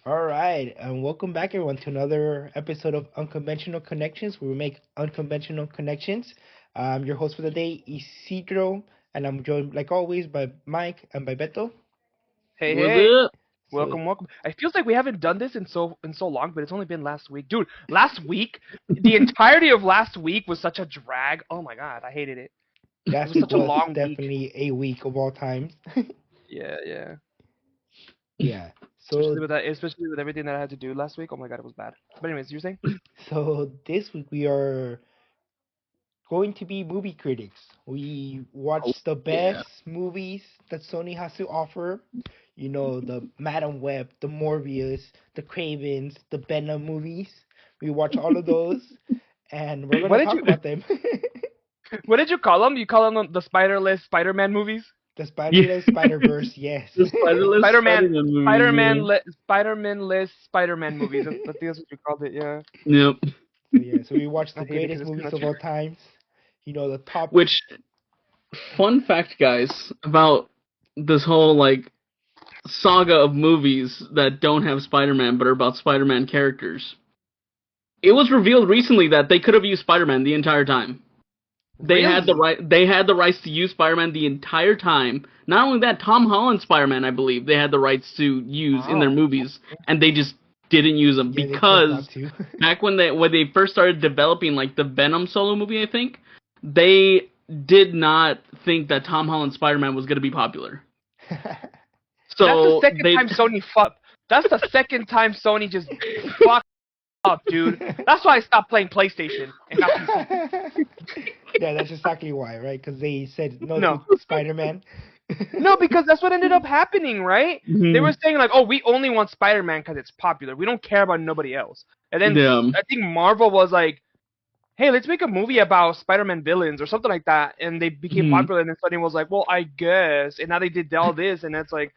All right, and welcome back, everyone, to another episode of Unconventional Connections, where we make unconventional connections. I'm your host for the day, Isidro, and I'm joined, like always, by Mike and by Beto. Hey, What's hey. up? So, Welcome. It feels like we haven't done this in so long, but it's only been last week. Dude, last week, the entirety of last week was such a drag. Oh my god, I hated it. It last was week such a was long week. definitely a week of all times. Yeah, yeah. Yeah. Especially So, with that, especially with everything that I had to do last week. Oh my god, it was bad. But anyways, you're saying? so this week we are going to be movie critics. We Oh, watch the yeah. best movies that Sony has to offer. You know, the Madam Web, the Morbius, the Cravens, the Venom movies. We watch all of those, and we're What gonna did talk you about them. What did you call them? You call them the Spider-less Spider-Man movies? The Yeah. Spider-Less Spider-Verse, yes. The Spider-less Spider-Man, Spider-Man movies, Spider-Man, yeah. Spider-Man-less Spider-Man movies. I think that's what you called it. Yeah. Yep. So we watch I the hate it because greatest it's kind movies of of true. all times. You know, the top. Which, fun fact, guys, about this whole, saga of movies that don't have Spider-Man but are about Spider-Man characters. It was revealed recently that they could have used Spider-Man the entire time. Really? They had the rights to use Spider-Man the entire time. Not only that, Tom Holland Spider-Man, I believe, they had the rights to use in their Wow. movies, and they just didn't use them Yeah, they chose not because to. back when they first started developing the Venom solo movie, I think they did not think that Tom Holland Spider-Man was going to be popular. That's the So second they time Sony fucked. That's the second time Sony just fucked up, dude. That's why I stopped playing PlayStation and got PC. Yeah, that's exactly why, right? Because they said no to No, Spider-Man. no, because that's what ended up happening, right? They were Mhm. saying like, "Oh, we only want Spider-Man because it's popular. We don't care about nobody else." And then Yeah. I think Marvel was like, "Hey, let's make a movie about Spider-Man villains or something like that," and they became Mhm. popular. And then Sony was like, "Well, I guess." And now they did all this, and it's like,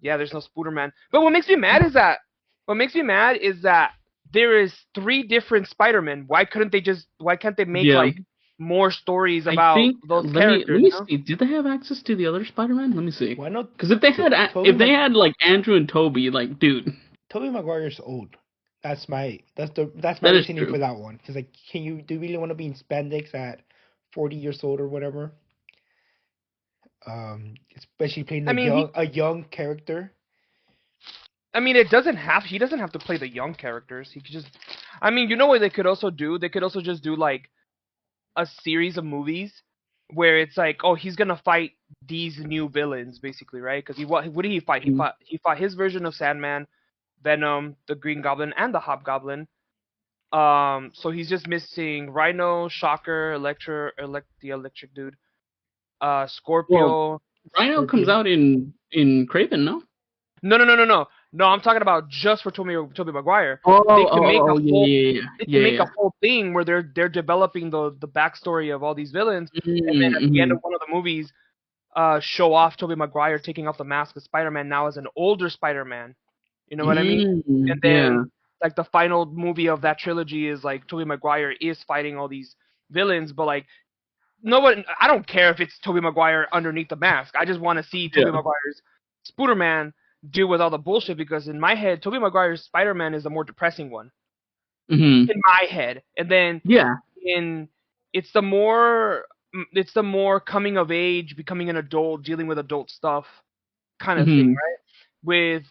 yeah, there's no Spooderman. But what makes me mad is that there is three different Spider-Men. Why can't they make Yeah. like more stories I about think those let characters, me you know? see. Did they have access to the other Spider-Man? Let me see. Why not? Because if they had Toby Andrew and Toby, dude, Toby Maguire's old. That's my that is reasoning for true. that one. Because like, do you really want to be in spandex at 40 years old or whatever? Especially playing I mean, a young character. it doesn't have he doesn't have to play the young characters. He could just I mean, you know what they could also do? They could also just do like a series of movies where it's like, oh, he's gonna fight these new villains, basically, right? Because what did he fight? Mhm. He fought his version of Sandman, Venom, the Green Goblin, and the Hobgoblin. So he's just missing Rhino, Shocker, the Electric Dude, Well, Scorpio. Rhino comes Scorpion. out in Craven, no? No, no, no, no, no. No, I'm talking about just for Tobey Maguire. Oh, They oh, can make a oh, whole yeah, they yeah, can yeah, make a yeah. whole thing where they're developing the backstory of all these villains, and then at the end Mm-hmm. of one of the movies, show off Tobey Maguire taking off the mask of Spider-Man now as an older Spider-Man. You know what I mean? Mm, And then yeah. like the final movie of that trilogy is like Tobey Maguire is fighting all these villains, but like no one I don't care if it's Tobey Maguire underneath the mask. I just want to see Tobey Yeah. Maguire's Spooderman deal with all the bullshit because in my head Tobey Maguire's Spider-Man is the more depressing one Mm-hmm. in my head. And then Yeah. in it's the more coming of age, becoming an adult, dealing with adult stuff kind of thing, Mm-hmm. right? With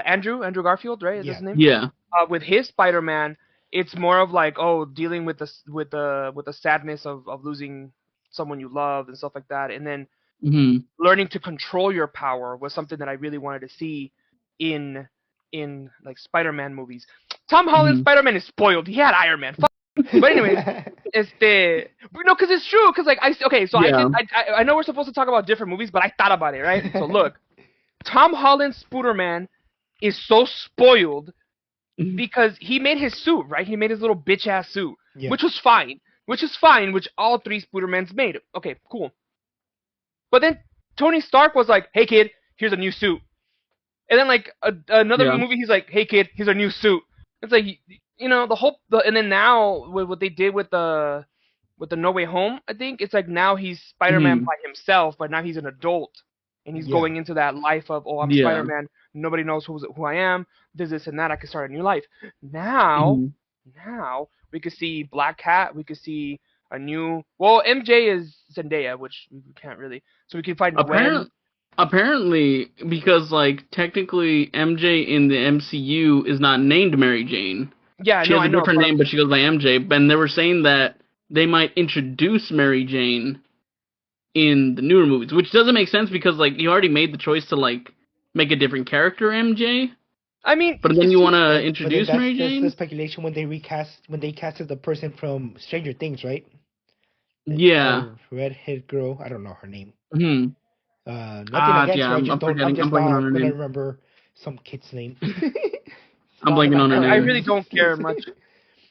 Andrew Garfield, right? Is that Yeah. his name? Yeah. With his Spider-Man, it's more of like, oh, dealing with the sadness of losing someone you love and stuff like that, and then Mm-hmm. learning to control your power was something that I really wanted to see in in like Spider-Man movies. Tom Holland's Mm-hmm. Spider-Man is spoiled. He had Iron Man. Fuck. But anyways, no, because it's true. Because like okay, so Yeah. I know we're supposed to talk about different movies, but I thought about it, right? So look, Tom Holland's Spider-Man is so spoiled Mhm. because he made his suit, right? He made his little bitch ass suit, Yeah. which was fine, which all three Spider-Mans made. Okay, cool. But then Tony Stark was like, "Hey kid, here's a new suit." And then like another Yeah. movie, he's like, "Hey kid, here's a new suit." It's like and then now with what they did with the No Way Home, I think it's like now he's Spider-Man Mm-hmm. by himself, but now he's an adult. and he's Yeah. going into that life of, oh, I'm Yeah. Spider-Man. Nobody knows who I am. This and that. I can start a new life. Now, Mhm. now we could see Black Cat. We could see a new. Well, MJ is Zendaya, which we can't really. So we can find Gwen. Apparently, because like technically MJ in the MCU is not named Mary Jane. Yeah, She no, has I a know. different name, but she goes by MJ. And they were saying that they might introduce Mary Jane in the newer movies, which doesn't make sense because like you already made the choice to like make a different character MJ, I mean, but then you want to But then introduce Mary that's the Jane. speculation when they casted the person from Stranger Things, right? Yeah. Redhead girl. I don't know her name. Hmm. Nothing against Yeah. her. I'm I'm forgetting. I'm just blanking on not her gonna name. remember some kid's name. I'm Stop blanking on her it. I name. really don't care much.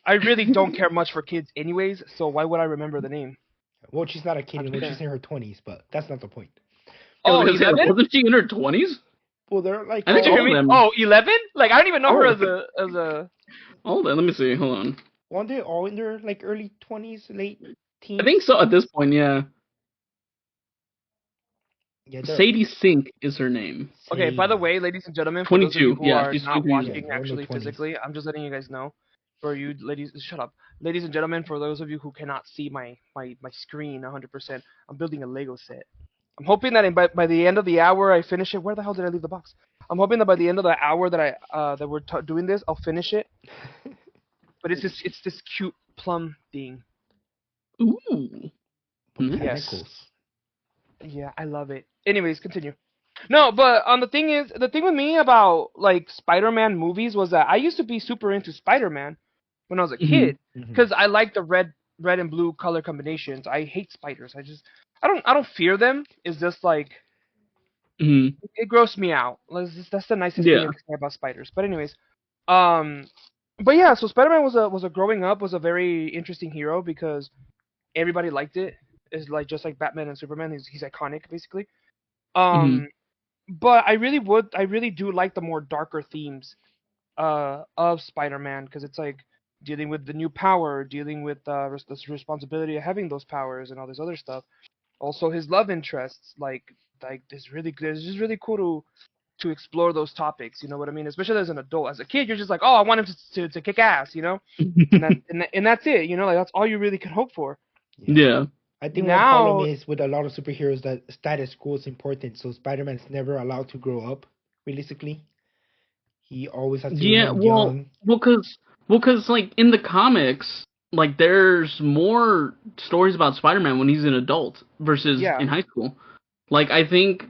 I really don't care much for kids, anyways. So why would I remember the name? Well, she's not a kid That's anymore. fair. She's in her 20s, but that's not the point. I was Oh, gonna say, like, 11? wasn't she in her 20s? Well, they're like I think You all hear of me? them. Oh, 11? Like I don't even know her Oh, as a. hold on. Let me see. Hold on. weren't they all in their like early 20s, late I teens? think so at this point. Yeah. Yeah, they're Sadie Sink is her name. Okay, by the Sadie. way, ladies and gentlemen, for those of you 22. who Yeah, are she's not 22 years Yeah, old. watching they're in their actually 20s. physically, I'm just letting you guys know. For you ladies, shut up. Ladies and gentlemen, for those of you who cannot see my screen 100%, I'm building a Lego set. I'm hoping that by the end of the hour I finish it. Where the hell did I leave the box? I'm hoping that by the end of the hour that that we're doing this, I'll finish it. But it's this cute plum thing. Ooh. Yes. Botanicals. Yeah, I love it. Anyways, continue. No, but the thing with me about like Spider-Man movies was that I used to be super into Spider-Man when I was a Mhm. kid because I like the red and blue color combinations. I hate spiders. I don't fear them. It's just like Mhm. it grosses me out. That's the nicest thing Yeah. I can say about spiders. But anyways, um, but yeah, so Spider-Man was a growing up was a very interesting hero because everybody liked it. It's like just like Batman and Superman. He's iconic basically. Mhm. Um, but I really do like the more darker themes of Spider-Man because it's like dealing with the new power, dealing with this responsibility of having those powers and all this other stuff. Also, his love interests, like this really good. It's just really cool to explore those topics. You know what I mean? Especially as an adult. As a kid, you're just like, oh, I want him to kick ass, you know, and that's it. You know, like that's all you really can hope for. Yeah. Yeah. I think one problem Now, is with a lot of superheroes that status quo is important, so Spider-Man's never allowed to grow up. Realistically, he always has to Yeah. remain Well, young. because like in the comics, like there's more stories about Spider-Man when he's an adult versus yeah, in high school. Like I think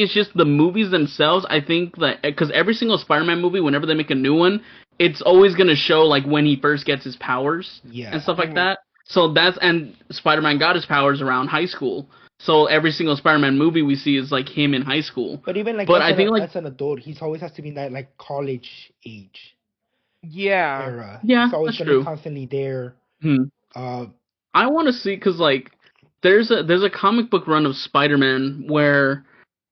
it's just the movies themselves. I think that because every single Spider-Man movie, whenever they make a new one, it's always gonna show like when he first gets his powers Yeah, and stuff like mhm, that. So and Spider-Man got his powers around high school. So every single Spider-Man movie we see is like him in high school. but even like But I think like as an adult, he's always has to be in that like college age yeah, era. yeah, He's always that's gonna be true. constantly there. Hmm. Uh, I want to see because like there's a comic book run of Spider-Man where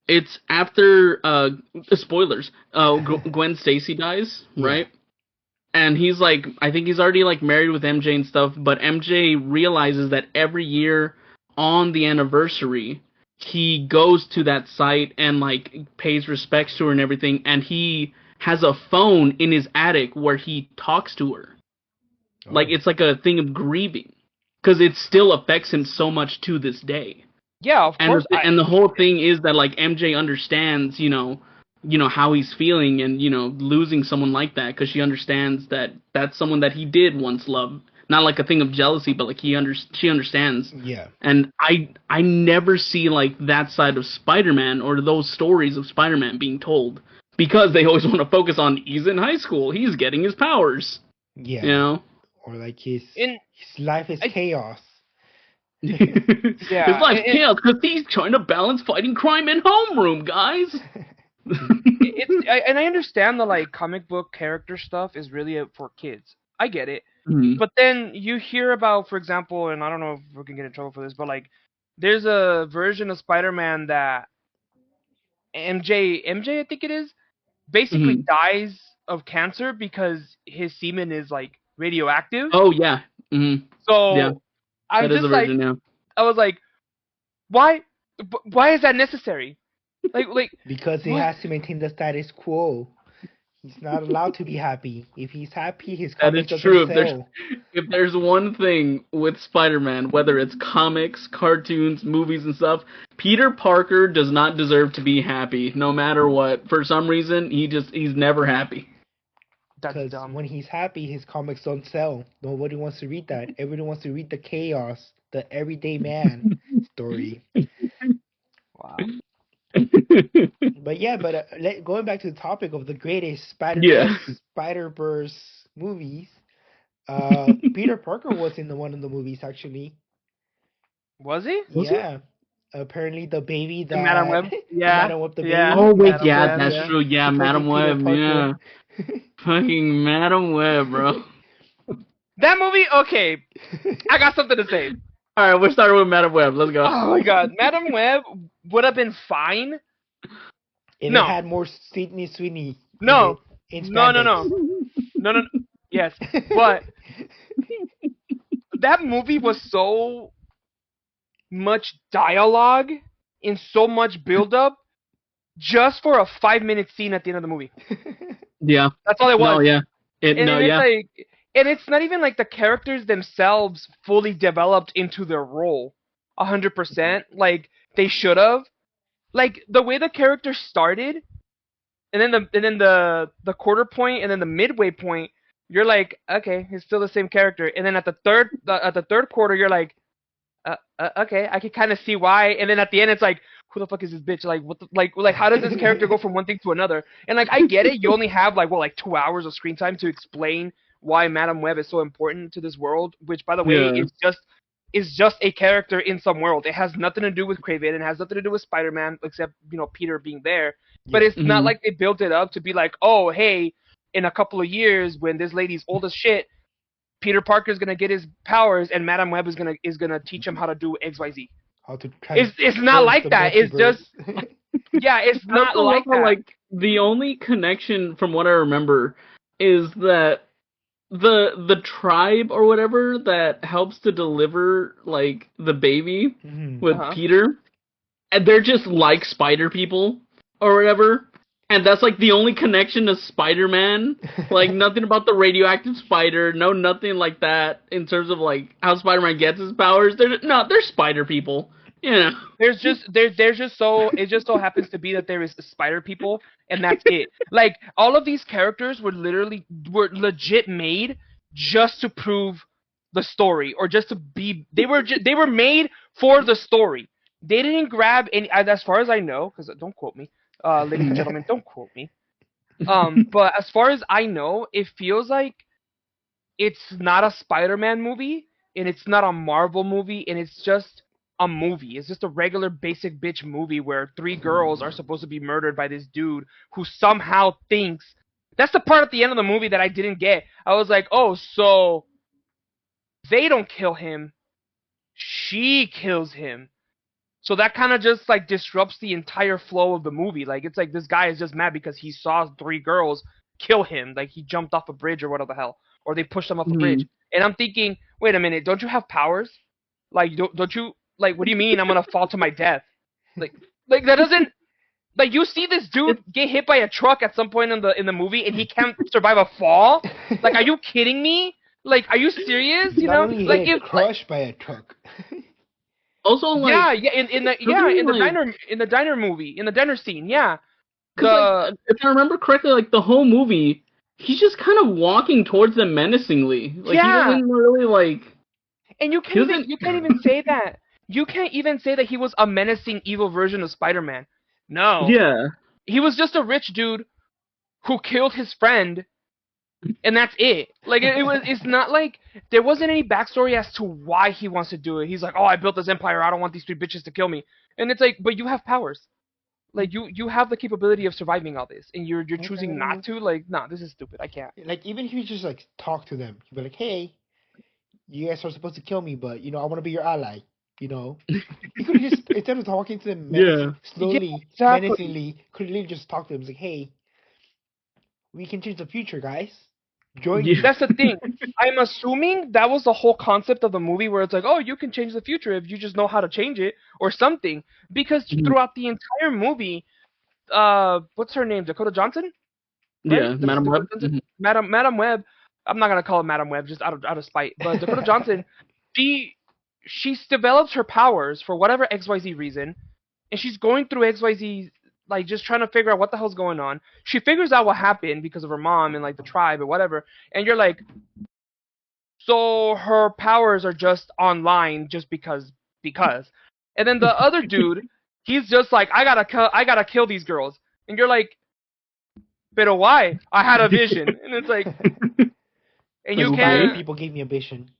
it's after spoilers Gwen Stacy dies, yeah. right? And he's like, I think he's already like married with MJ and stuff, but MJ realizes that every year on the anniversary he goes to that site and like pays respects to her and everything, and he has a phone in his attic where he talks to her. Like Oh, it's like a thing of grieving because it still affects him so much to this day. yeah. Of And course, and the whole thing is that like MJ understands, how he's feeling, and losing someone like that because she understands that that's someone that he did once love. Not like a thing of jealousy, but like she understands. yeah. And I never see like that side of Spider-Man or those stories of Spider-Man being told because they always want to focus on he's in high school, he's getting his powers, you Yeah, know. or like in his life is I, chaos. His yeah, life's chaos because he's trying to balance fighting crime and homeroom, guys. and I understand the like comic book character stuff is really for kids. I get it. Mhm. But then you hear about, for example, and I don't know if we can get in trouble for this, but like there's a version of Spider-Man that MJ I think it is basically Mhm. dies of cancer because his semen is like radioactive. Oh yeah. Mhm. Yeah, So I'm that is a just like version. Yeah. I was like, why why is that necessary? Like Because he what? has to maintain the status quo. He's not allowed to be happy. If he's happy, his That is comics doesn't true. sell. If there's one thing with Spider-Man, whether it's comics, cartoons, movies, and stuff, Peter Parker does not deserve to be happy, no matter what. For some reason, he's never happy. That's Because dumb. when he's happy, his comics don't sell. Nobody wants to read that. Everybody wants to read the chaos, the everyday man story. Wow. But yeah, going back to the topic of the greatest Yeah. Spider-Man, Spider-Verse movies, Peter Parker was in one of the movies actually. Was he? Was he? Yeah, apparently the baby And Madam that Web? Yeah. Madam Web the Yeah. baby. Oh wait, Madam yeah, Web, that's yeah. true. Yeah, Supporting Madam Peter Web. Yeah, Parker. fucking Madam Web, bro. That movie, okay. I got something to say. All right, we're starting with Madam Web. Let's go. Oh my god, Madam Web would have been fine. And No. it had more Sydney Sweeney. No. In No. spandex. No. Yes, but that movie was so much dialogue and so much build-up just for a 5-minute scene at the end of the movie. Yeah. That's all it was. No, yeah. And it's like, and it's not even like the characters themselves fully developed into their role 100%. Like they should have. Like the way the character started, and then the quarter point, and then the midway point, you're like, okay, he's still the same character. And then at the third quarter, you're like, okay, I can kind of see why. And then at the end, it's like, who the fuck is this bitch? Like, what? Like, how does this character go from one thing to another? And like, I get it. You only have like 2 hours of screen time to explain why Madam Web is so important to this world. Which, by the way, is just a character in some world. It has nothing to do with Kraven. It has nothing to do with Spider-Man, except Peter being there. But it's not like they built it up to be like, oh, hey, in a couple of years when this lady's old as shit, Peter Parker's gonna get his powers, and Madam Web is gonna teach him how to do X, Y, Z. How to It's not like that. It's just yeah, it's not like that. Like the only connection from what I remember is that the tribe or whatever that helps to deliver like the baby with Peter, and they're just like spider people or whatever. And that's like the only connection to Spider-Man. Like nothing about the radioactive spider, nothing like that in terms of like how Spider-Man gets his powers. They're spider people. You know. There's just it just so happens to be that there is spider people, and that's it. Like all of these characters were legit made just to prove the story, or just to be. They were made for the story. They didn't grab any, as far as I know, because don't quote me. Ladies and gentlemen, don't quote me. But as far as I know, it feels like it's not a Spider-Man movie, and it's not a Marvel movie, and it's just a movie. It's just a regular basic bitch movie where 3 girls are supposed to be murdered by this dude who somehow thinks. That's the part at the end of the movie that I didn't get. I was like, oh, so they don't kill him. She kills him. So that kind of just like disrupts the entire flow of the movie. Like it's like this guy is just mad because he saw 3 girls kill him. Like he jumped off a bridge or whatever the hell, or they pushed him off a bridge. And I'm thinking, wait a minute, don't you have powers? Like don't you like? What do you mean I'm gonna fall to my death? Like that doesn't. Like you see this dude get hit by a truck at some point in the movie and he can't survive a fall. Like are you kidding me? Like are you serious? You know, like if crushed by a truck. Also, like in the diner movie, in the diner scene, yeah. Like, if I remember correctly, like the whole movie, he's just kind of walking towards them menacingly. Like he doesn't really like. And you can't even say that. You can't even say that he was a menacing evil version of Spider-Man. No. Yeah. He was just a rich dude who killed his friend. And that's it. Like it's not like there wasn't any backstory as to why he wants to do it. He's like, oh, I built this empire. I don't want these 3 bitches to kill me. And it's like, but you have powers. Like you have the capability of surviving all this, and you're choosing not to. Like, nah, this is stupid. I can't. Like even if you just like talk to them, you'd be like, hey, you guys are supposed to kill me, but I want to be your ally. You could have just instead of talking to them slowly, menacingly, could literally just talk to them. It's like, hey, we can change the future, guys. Join me. That's the thing. I'm assuming that was the whole concept of the movie, where it's like, oh, you can change the future if you just know how to change it or something. Because throughout the entire movie, what's her name? Dakota Johnson, right? Yeah, That's Madam Dakota Web. Johnson. Madam Web. I'm not gonna call her Madam Web just out of spite, but Dakota Johnson, she develops her powers for whatever XYZ reason, and she's going through XYZ, like just trying to figure out what the hell's going on. She figures out what happened because of her mom and like the tribe or whatever, and you're like, so her powers are just online just because. And then the other dude, he's just like, I gotta kill these girls, and you're like, but why? I had a vision, and it's like, and Like, you okay. can't. People gave me a vision.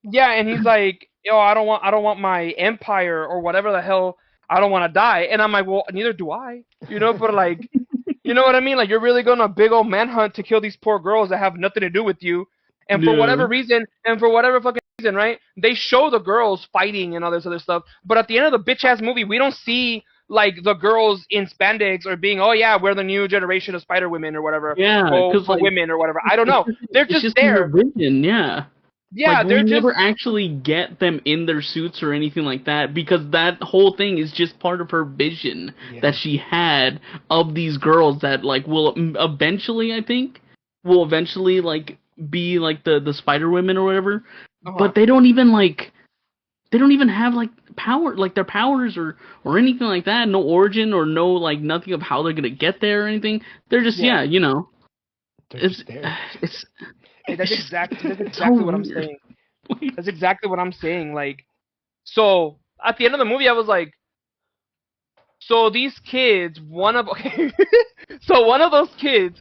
Yeah, and he's like, yo, I don't want my empire or whatever the hell. I don't want to die, and I'm like, well, neither do I. You know, but like, you know what I mean? Like, you're really going on a big old manhunt to kill these poor girls that have nothing to do with you, and for Yeah. whatever reason, and for whatever fucking reason, right? They show the girls fighting and all this other stuff, but at the end of the bitch ass movie, we don't see like the girls in spandex or being, oh yeah, we're the new generation of Spider Women or whatever, Yeah, because or like women or whatever. I don't know. They're it's just just in her there. vision. Yeah. Yeah, Like, we they're just. never actually get them in their suits or anything like that because that whole thing is just part of her vision Yeah. that she had of these girls that, like, will eventually, I think, will eventually, like, be, like, the Spider Women or whatever. But they don't even, like, they don't even have, like, power, like, their powers or anything like that. No origin or no, like, nothing of how they're gonna get there or anything. They're just, Yeah. you know. They're just there. It's Hey, that's it's just exactly so what I'm weird. saying. That's exactly what I'm saying. Like, so at the end of the movie, I was like, so these kids, so one of those kids,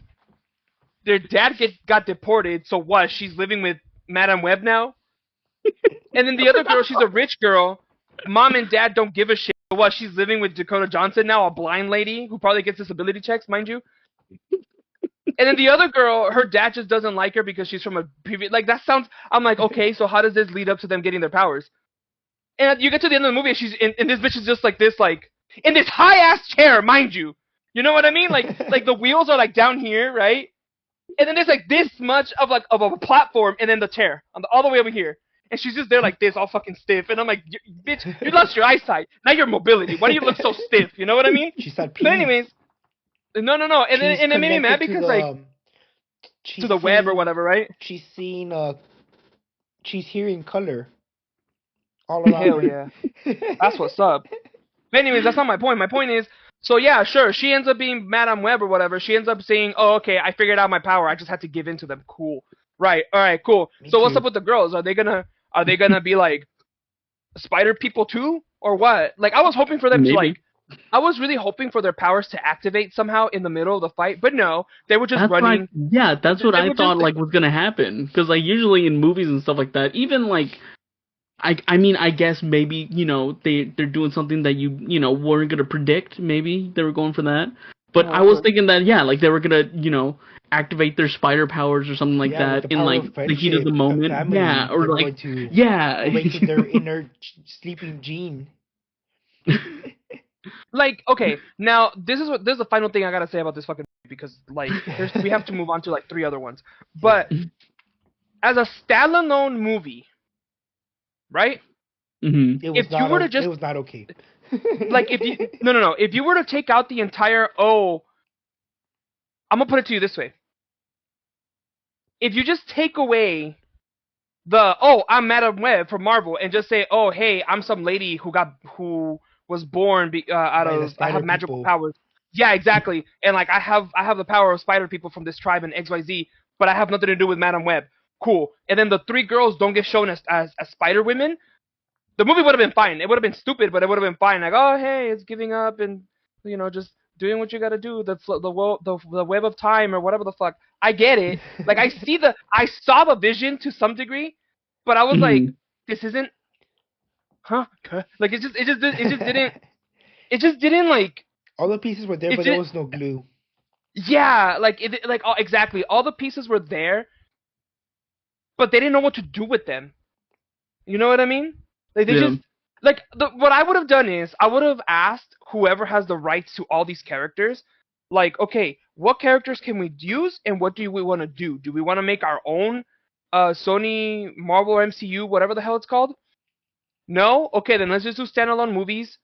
their dad got deported. So what? She's living with Madame Web now. And then the other girl, she's a rich girl. Mom and dad don't give a shit. So what? She's living with Dakota Johnson now, a blind lady who probably gets disability checks, mind you. And then the other girl, her dad just doesn't like her because she's from a previous. Like that sounds. I'm like, okay, so how does this lead up to them getting their powers? And you get to the end of the movie, and she's and this bitch is just like this, like in this high ass chair, mind you. You know what I mean? Like the wheels are like down here, right? And then there's like this much of like of a platform, and then the chair all the way over here. And she's just there like this, all fucking stiff. And I'm like, bitch, you lost your eyesight. Now your mobility. Why do you look so stiff? You know what I mean? She said, But please. anyways, no. And then She's and it made me mad connected to because the like she's to the web or seeing- whatever, right? She's seeing she's hearing color all around Hell her. yeah. That's what's up. But anyways, that's not my point. My point is, so yeah, sure, she ends up being Madame Web or whatever. She ends up saying, oh, okay, I figured out my power. I just had to give in to them. Cool. Right. All right, cool. Me So what's too. up with the girls? Are they gonna be like spider people too? Or what? Like, I was hoping for them to Maybe. like, I was really hoping for their powers to activate somehow in the middle of the fight, but no, they were just That's running. that's what They I were thought just- like was gonna happen. Because like usually in movies and stuff like that, even like I mean I guess maybe they're doing something that you know weren't gonna predict. Maybe they were going for that. But I was thinking that like they were gonna activate their spider powers or something like Yeah, with that the in power like of the heat of the friendship and moment. family, Yeah, or they're like going to yeah, awaken their inner sleeping gene. Like, okay, now this is the final thing I gotta say about this fucking movie because like we have to move on to like 3 other ones. But as a standalone movie, right? Mhm. It was If you were to just it was not okay. like if you no, if you were to take out the entire I'm gonna put it to you this way. If you just take away the I'm Madam Web from Marvel and just say hey I'm some lady who was born out By the of I spider have magical people. powers. Yeah, exactly. And like I have the power of spider people from this tribe in XYZ, but I have nothing to do with Madam Web. Cool. And then the 3 girls don't get shown as spider women. The movie would have been fine. It would have been stupid, but it would have been fine. Like, oh hey, it's giving up and just doing what you gotta do. The web of time or whatever the fuck. I get it. Like I saw the vision to some degree, but I was like, Mhm. this isn't, huh? Like it just didn't like. All the pieces were there, It but there did- was no glue. Yeah, like exactly. All the pieces were there, but they didn't know what to do with them. You know what I mean? Like they Yeah. just like what I would have done is I would have asked whoever has the rights to all these characters, like, okay, what characters can we use and what do we want to do? Do we want to make our own Sony Marvel MCU, whatever the hell it's called? No? Okay, then let's just do standalone movies.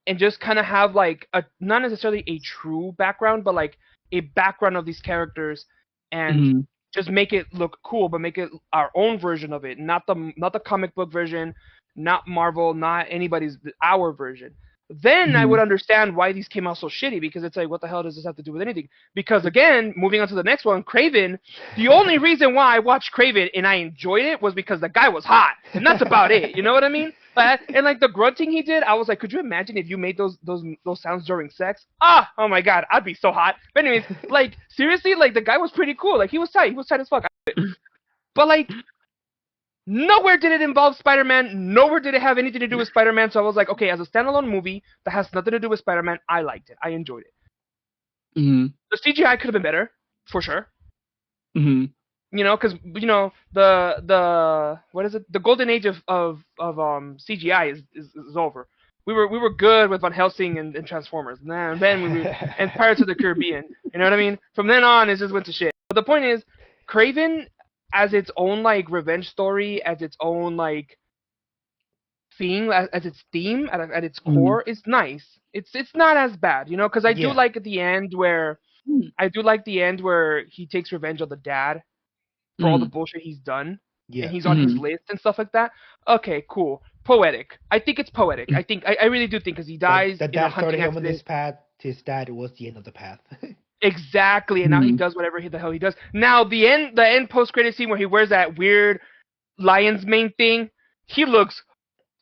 and just kind of have like a not necessarily a true background, but like a background of these characters, and Mm-hmm. just make it look cool, but make it our own version of it, not the comic book version, not Marvel, not anybody's, our version. Then I Mm-hmm. would understand why these came out so shitty, because it's like, what the hell does this have to do with anything? Because again, moving on to the next one, Craven. The only reason why I watched Craven and I enjoyed it was because the guy was hot, and that's about it. You know what I mean? And like the grunting he did, I was like, could you imagine if you made those sounds during sex? Oh my god, I'd be so hot. But anyways, like seriously, like the guy was pretty cool. Like he was tight as fuck. But like nowhere did it involve Spider-Man. Nowhere did it have anything to do with Spider-Man. So I was like, okay, as a standalone movie that has nothing to do with Spider-Man, I liked it. I enjoyed it. Mm-hmm. The CGI could have been better, for sure. Mm-hmm. You know, because you know the what is it? The golden age of CGI is over. We were good with Van Helsing and Transformers, and then and Pirates of the Caribbean. You know what I mean? From then on, it just went to shit. But the point is, Craven as its own like revenge story, as its own like theme, as its theme at its Mm-hmm. core, is nice. It's not as bad, you know, because I do Yeah. like at the end where he takes revenge on the dad for all the Mm-hmm. bullshit he's done, and Yeah. he's on his Mm-hmm. list and stuff like that. Okay, cool, poetic. I think it's poetic. I really do think, because he dies The in a dad started hunting him on accident. this path. His dad was the end of the path. Exactly, and now he Mm-hmm. does whatever the hell he does. Now the end post credit scene where he wears that weird lion's mane thing, he looks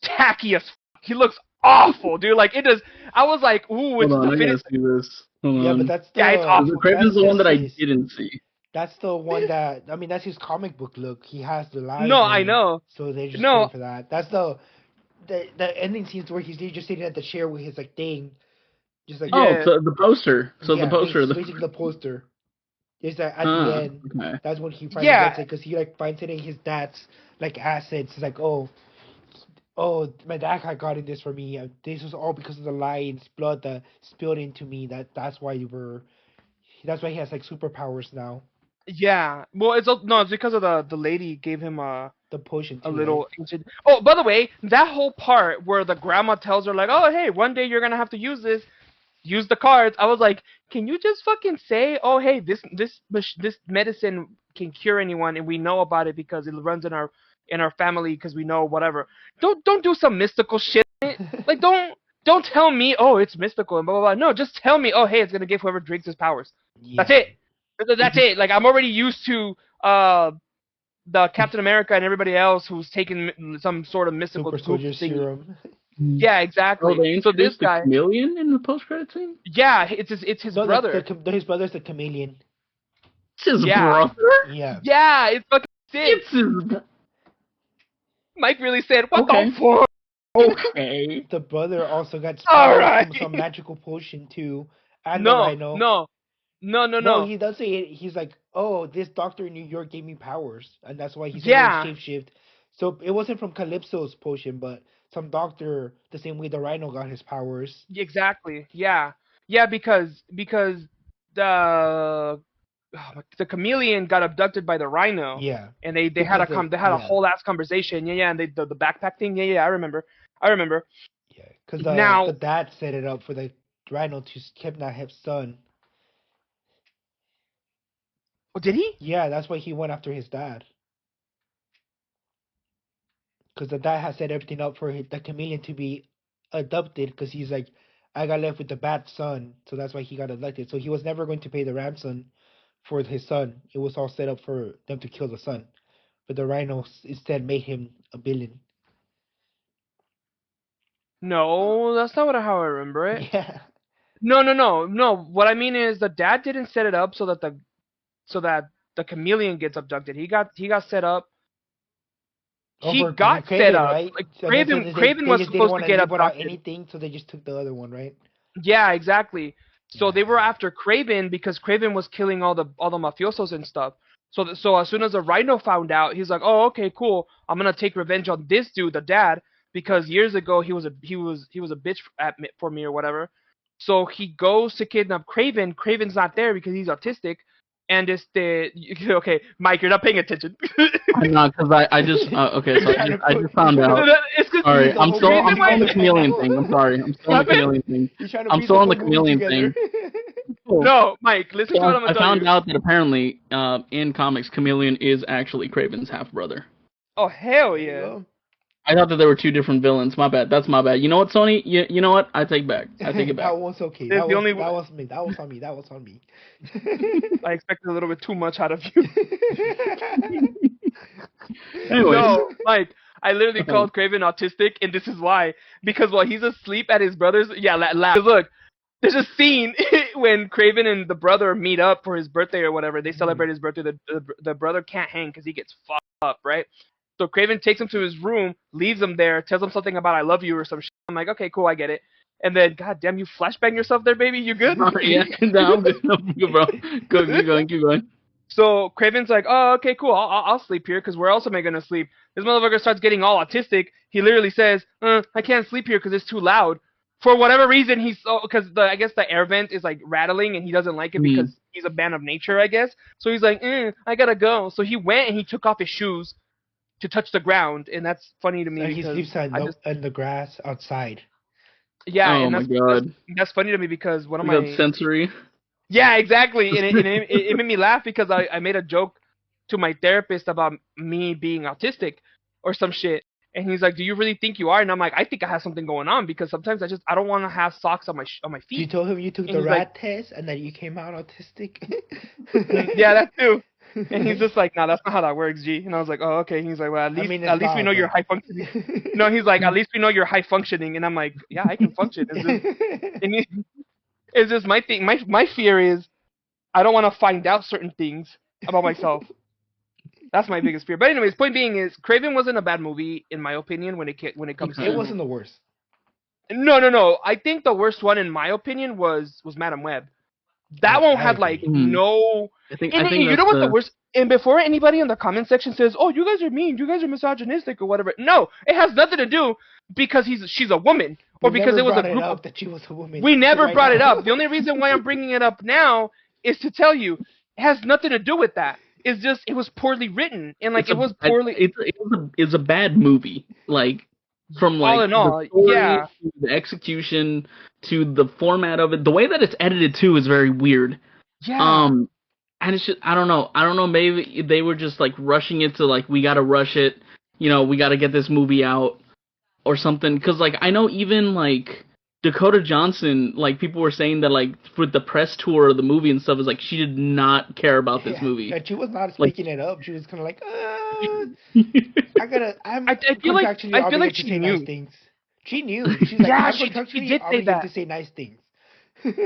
tacky as fuck. He looks awful, dude. Like it does. I was like, ooh, Hold it's on, the I gotta finish. see this. Hold Yeah, but on. that's Yeah, it's the The awful. Craven's that's the one just that I his. didn't see. That's the one that I mean. That's his comic book look. He has the No, lion's I mane, know. so they're just going No, for that. That's the ending scenes where he's just sitting at the chair with his like thing, just like Oh, yeah. so the poster. So the yeah, poster of the. basically the poster. Is that at the end? Okay. That's when he finally gets Yeah, it because he like finds it in his dad's like assets. It's like my dad had gotten this for me. This was all because of the lion's blood that spilled into me. That's why he has like superpowers now. yeah. Well, it's because of the lady gave him The potion a too, right? little ancient. Oh, by the way, that whole part where the grandma tells her like, "Oh, hey, one day you're gonna have to use this. Use the cards." I was like, "Can you just fucking say, oh, hey, this medicine can cure anyone, and we know about it because it runs in our family because we know whatever." Don't do some mystical shit. Like don't tell me, oh, it's mystical and blah blah blah. No, just tell me, oh, hey, it's gonna give whoever drinks his powers. That's Yeah. it. That's it. Like I'm already used to the Captain America and everybody else who's taken some sort of mystical Super goop soldier thingy. serum. Yeah, Oh, exactly. they So this introduced the guy, chameleon in the post-credit scene. yeah, it's his No, brother. his brother's the chameleon. It's his Yeah, brother. Yeah. yeah, it's fucking sick. It's his. Mike really said, "What the Okay. fuck?" Okay. The brother also got All powers right. from some magical potion too, and the No, rhino. no, no, no, No, no. he does say it. He's like, "Oh, this doctor in New York gave me powers, and that's why he's able to Yeah, shapeshift." So it wasn't from Calypso's potion, but some doctor, the same way the Rhino got his powers. exactly. Yeah, yeah, because the the chameleon got abducted by the rhino, Yeah, and because they had a yeah, whole ass conversation. Yeah, yeah, and the backpack thing. Yeah, yeah, I remember. I remember. yeah, because the Now, dad set it up for the Rhino to kidnap his son. oh, did he? Yeah, that's why he went after his dad. Because the dad had set everything up for the chameleon to be adopted. Because he's like, I got left with the bad son, so that's why he got elected. So he was never going to pay the ransom for his son. It was all set up for them to kill the son. But the Rhino instead made him a villain. No, that's not how I remember it. Yeah. No, no, no, no. What I mean is the dad didn't set it up so that the chameleon gets abducted. He got set up. He Over got set Craven, up. right? Like And then so Craven they was just didn't supposed want to to get live without abducted. anything, so they just took the other one, right? Yeah, exactly. So they were Yeah. after Craven because Craven was killing all the mafiosos and stuff. So as soon as the Rhino found out, he's like, "Oh, okay, cool. I'm gonna take revenge on this dude, the dad, because years ago he was a bitch for me or whatever." So he goes to kidnap Craven. Craven's not there because he's autistic. and okay, Mike, you're not paying attention. I'm not, because I just okay. So I just found out. It's because Sorry, I'm still Craven on might. the chameleon thing. I'm sorry, I'm still on the What happened? chameleon thing. He's trying to I'm breathe still the on the whole movie chameleon together. thing. No, Mike, listen So to what I'm I gonna tell found you. out that apparently, in comics, Chameleon is actually Kraven's half brother. Oh hell There you yeah! go. I thought that there were two different villains. My bad. That's my bad. You know what, Sony? You know what? I take it back. That was okay. It's the only. That was me. That was on me. That was on me. I expected a little bit too much out of you. Anyways. No, Mike, I literally called Craven autistic, and this is why. Because while he's asleep at his brother's, look, there's a scene when Craven and the brother meet up for his birthday or whatever. They celebrate his birthday. The brother can't hang because he gets fucked up, right? So Craven takes him to his room, leaves him there, tells him something about "I love you" or some shit. I'm like, okay, cool, I get it. And then, god damn, you flashbang yourself there, baby. You good? Yeah, no, I'm good. I'm good, bro. Go, keep going, keep going. So Craven's like, oh, okay, cool. I'll sleep here because where else am I gonna sleep? This motherfucker starts getting all autistic. He literally says, I can't sleep here because it's too loud. For whatever reason, because I guess the air vent is like rattling and he doesn't like it because he's a man of nature, I guess. So he's like, I gotta go. So he went and he took off his shoes to touch the ground, and that's funny to me. And he sleeps in the grass outside. Yeah, oh and my god, that's funny to me because one of we my got sensory. Yeah, exactly. And it made me laugh because I made a joke to my therapist about me being autistic or some shit. And he's like, "Do you really think you are?" And I'm like, "I think I have something going on because sometimes I don't want to have socks on my feet." You told him you took And the he's rat test and that you came out autistic. Yeah, that too. And he's just like, "No, that's not how that works, G." And I was like, "Oh, okay." And he's like, "Well, at least we know you're high functioning." No, he's like, "At least we know you're high functioning." And I'm like, "Yeah, I can function." It's just my thing. My fear is I don't want to find out certain things about myself. That's my biggest fear. But anyways, point being is Craven wasn't a bad movie in my opinion when it comes to. It wasn't the worst. No. I think the worst one in my opinion was Madam Web. That one had like no. I think you know what's the worst? And before anybody in the comment section says, "Oh, you guys are mean, you guys are misogynistic or whatever," no, it has nothing to do because she's a woman or because it was a group of that she was a woman. We never brought it up. The only reason why I'm bringing it up now is to tell you it has nothing to do with that. It's just it was poorly written and like it was poorly. It's a bad movie. Like from like all in all, the story yeah. to the execution to the format of it. The way that it's edited too is very weird. Yeah. And it's just I don't know. Maybe they were just like rushing it to like we gotta rush it. You know, we gotta get this movie out or something. Because like I know even like Dakota Johnson, like people were saying that like for the press tour of the movie and stuff is like she did not care about this movie. That she was not speaking it up. She was kind of like, I feel like she knew. Nice things. She knew. She's like, yeah, she did say that. To say nice things.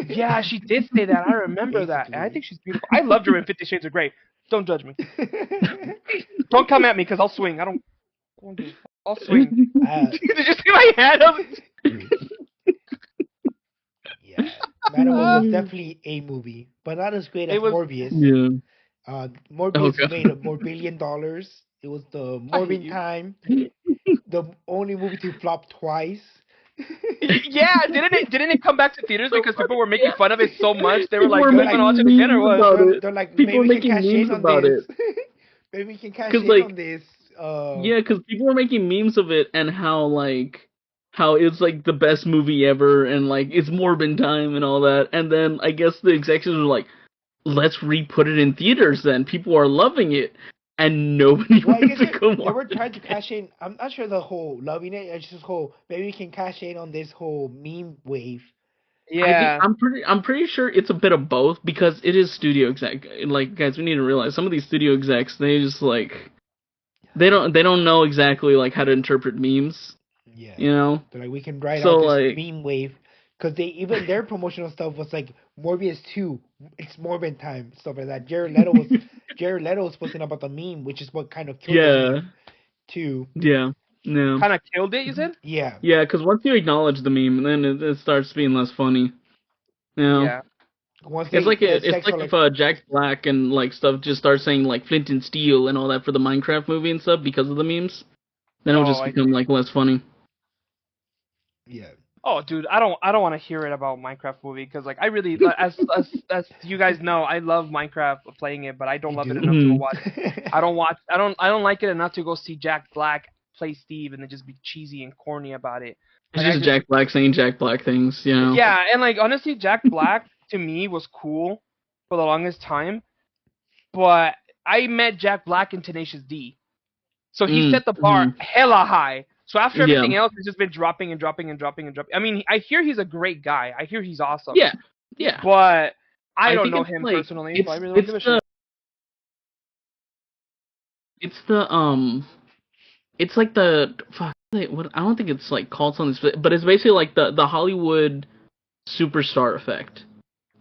Yeah, she did say that. I remember that. And I think she's beautiful. I loved her in 50 Shades of Grey. Don't judge me. Don't come at me because I'll swing. I'll swing. Did you see my hand up? Yeah, Venom was definitely a movie, but not as great as Morbius. Yeah. Morbius made $1 billion. It was the Morbin time. The only movie to flop twice. Yeah, didn't it come back to theaters because people were making fun of it so much? They were like, "Do you want to watch it again or what?" They're like, people were making memes about it. Maybe we can cash in on this. Yeah, because people were making memes of it and how it's like the best movie ever and like it's Morbin time and all that. And then I guess the executives were like, let's re-put it in theaters then. People are loving it. And nobody wants to go watch it. They were trying to cash in. I'm not sure the whole loving it. It's just maybe we can cash in on this whole meme wave. Yeah, I'm pretty sure it's a bit of both because it is studio exec. Like guys, we need to realize some of these studio execs they just like they don't know exactly like how to interpret memes. Yeah, you know. They're like we can ride out this meme wave because their promotional stuff was like Morbius 2. It's Morbin time, stuff like that. Jared Leto was posting about the meme, which is what kind of killed the meme too. Yeah. No. Kind of killed it, you said? Yeah. Yeah, because once you acknowledge the meme, then it starts being less funny. You know? Yeah. It's like if Jack Black and like stuff just start saying like Flint and Steel and all that for the Minecraft movie and stuff because of the memes, then it'll just become like less funny. Yeah. Oh, dude, I don't want to hear it about Minecraft movie because like I really, as you guys know, I love Minecraft playing it, but I don't You love it do? enough to go Mhm. watch. I don't like it enough to go see Jack Black play Steve and then just be cheesy and corny about it. It's Like I just just, Jack Black saying Jack Black things, you know. yeah, and like honestly, Jack Black to me was cool for the longest time, but I met Jack Black in Tenacious D. So he set the bar Mm-hmm. hella high. So after Yeah. everything else, it's just been dropping and dropping and dropping and dropping. I mean, I hear he's a great guy. I hear he's awesome. Yeah. Yeah. But I I don't think know it's him like personally, so I really don't give a shit. it's the it's like the fuck what I don't think it's like called something, but it's basically like the Hollywood superstar effect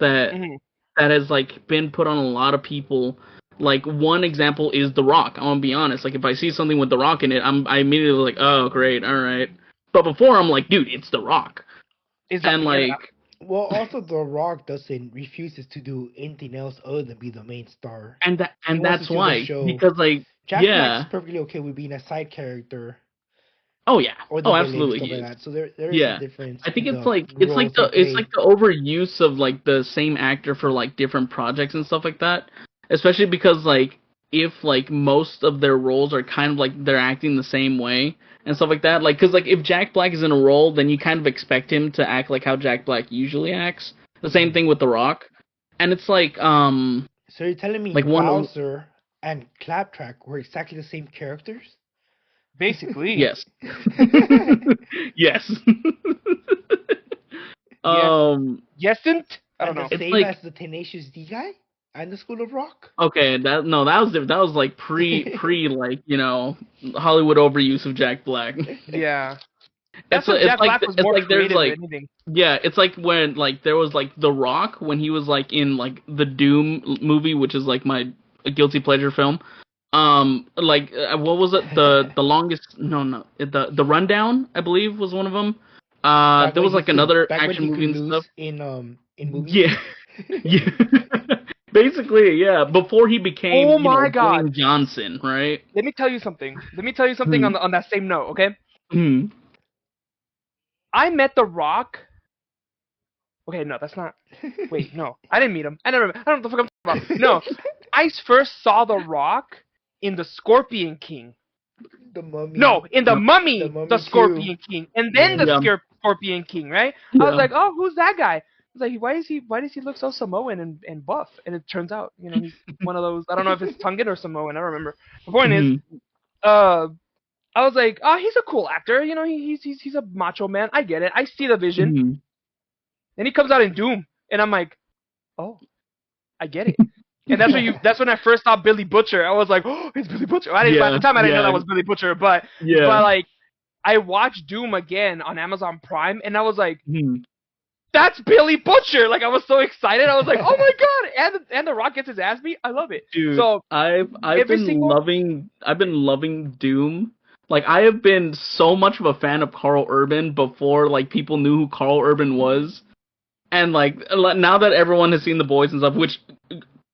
that Hmm. that has like been put on a lot of people. Like one example is The Rock. I'm gonna be honest. Like if I see something with The Rock in it, I immediately like, oh great, all right. But before I'm like, dude, it's The Rock, Is La and Mierda. like, Well, also The Rock doesn't refuses to do anything else other than be the main star. He and wants to that's steal the why show. because like Jack Black's yeah, perfectly okay with being a side character oh yeah, or the oh villain and absolutely stuff he like is. that. So there is a Yeah. difference I think in it's the like roles they it's like play. the overuse of like the same actor for like different projects and stuff like that. Especially because like if like most of their roles are kind of like they're acting the same way and stuff like that. Like cuz like if Jack Black is in a role, then you kind of expect him to act like how Jack Black usually acts. The same Mhm. thing with The Rock. And it's So you're telling me like one Bowser and Claptrap were exactly the same characters? Basically. yes. Yes. Yes. um Yesn't? I don't And the know. it's same like as the Tenacious D guy and the School of Rock? okay, that no, that was different. That was like pre like Hollywood overuse of Jack Black. Yeah. That's It's when it's Jack like Black was it's more like there's creative than like anything. yeah, it's like when like there was like The Rock when he was like in like the Doom movie, which is like my guilty pleasure film. Like what was it? The longest the Rundown I believe was one of them. There was like another Back when action he could movie and stuff. lose in movies. Yeah. Yeah. Basically, yeah. Before he became, Oh my god. Dwayne Johnson, right? Let me tell you something. Let me tell you something Hmm. on that same note, okay? Hmm. I met The Rock. Okay, no, that's not. Wait, no. I didn't meet him. I don't know what the fuck I'm talking about. No. I first saw The Rock in The Scorpion King. The Mummy. No, in The No. The Mummy, The Mummy too. Scorpion King. And then The Yeah. Yeah. Scorpion King, right? I was Yeah. like, oh, who's that guy? I was like, why does he look so Samoan and buff? And it turns out, he's one of those. I don't know if it's Tongan or Samoan. I don't remember. The point is, Hmm. uh, I was like, oh, he's a cool actor. He's a macho man. I get it. I see the vision. Hmm. Then he comes out in Doom, and I'm like, oh, I get it. And that's when I first saw Billy Butcher. I was like, oh, it's Billy Butcher. At the Yeah. time I didn't know Yeah. that was Billy Butcher, but Yeah. like I watched Doom again on Amazon Prime, and I was like, Hmm. that's Billy Butcher. Like I was so excited. I was like, oh my god! And the Rock gets his ass beat. I love it. Dude, So I've every been single loving Doom. Like I have been so much of a fan of Carl Urban before like people knew who Carl Urban was. And like now that everyone has seen The Boys and stuff, which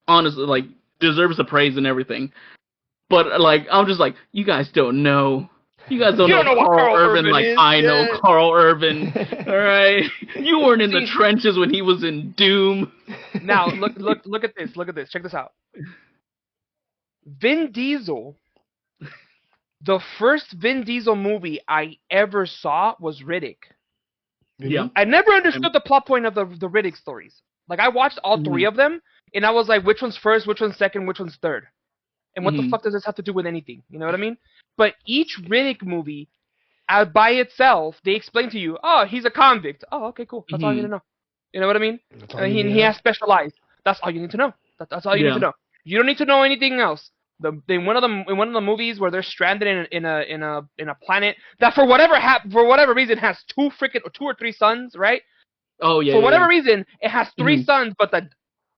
honestly like deserves the praise and everything. But like I'm just like, you guys don't know. You guys don't you know don't know what Carl Carl Urban Urban like is. I know Yeah. Carl Urban. Alright? You weren't in the See- trenches when he was in Doom. Now look at this. Look at this. Check this out. Vin Diesel. The first Vin Diesel movie I ever saw was Riddick. Yeah. I never understood the plot point of the Riddick stories. Like I watched all three Mhm. of them, and I was like, which one's first, which one's second, which one's third, and what the Mhm. fuck does this have to do with anything? You know what I mean? But each Riddick movie, by itself, they explain to you, oh, he's a convict. Oh, okay, cool. That's all you need to know. You know what I mean? That's all you He need to know. has special eyes. That's all you need to know. That's all you need Yeah. to know. You don't need to know anything else. In one of the movies where they're stranded in a planet that for whatever reason has two or three suns, right? Oh yeah, For yeah, whatever yeah. reason, it has three Mhm. suns, but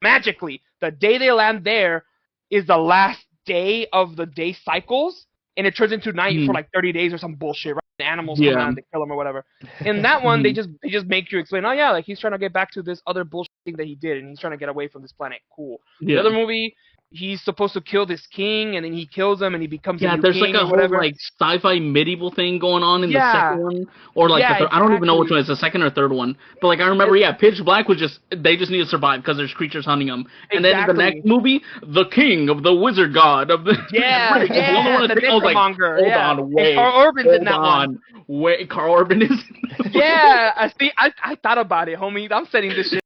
magically the day they land there is the last day of the day cycles, and it turns into night for Mhm. like 30 days or some bullshit. Right? The animals come Yeah. out and they kill him or whatever. In that one, they Mhm. just make you explain. Oh yeah, like he's trying to get back to this other bullshit thing that he did, and he's trying to get away from this planet. Cool. The Yeah. other movie, he's supposed to kill this king, and then he kills him, and he becomes a Yeah, new there's like king a or whole whatever. like sci-fi medieval thing going on in the Yeah, second one, or like the yeah, third. I don't even know which exactly. one is the second or third one. But like I remember, yeah, Pitch Black was just they just need to survive because there's creatures hunting them. And then the next Exactly. movie, the king of the wizard god of the Yeah, the only one yeah, I the think I was like, Necromonger. hold Yeah, on, and wait, Carl Urban's in hold that one. on, wait, Carl Urban is. Yeah, I see. I thought about it, homie. I'm setting this shit.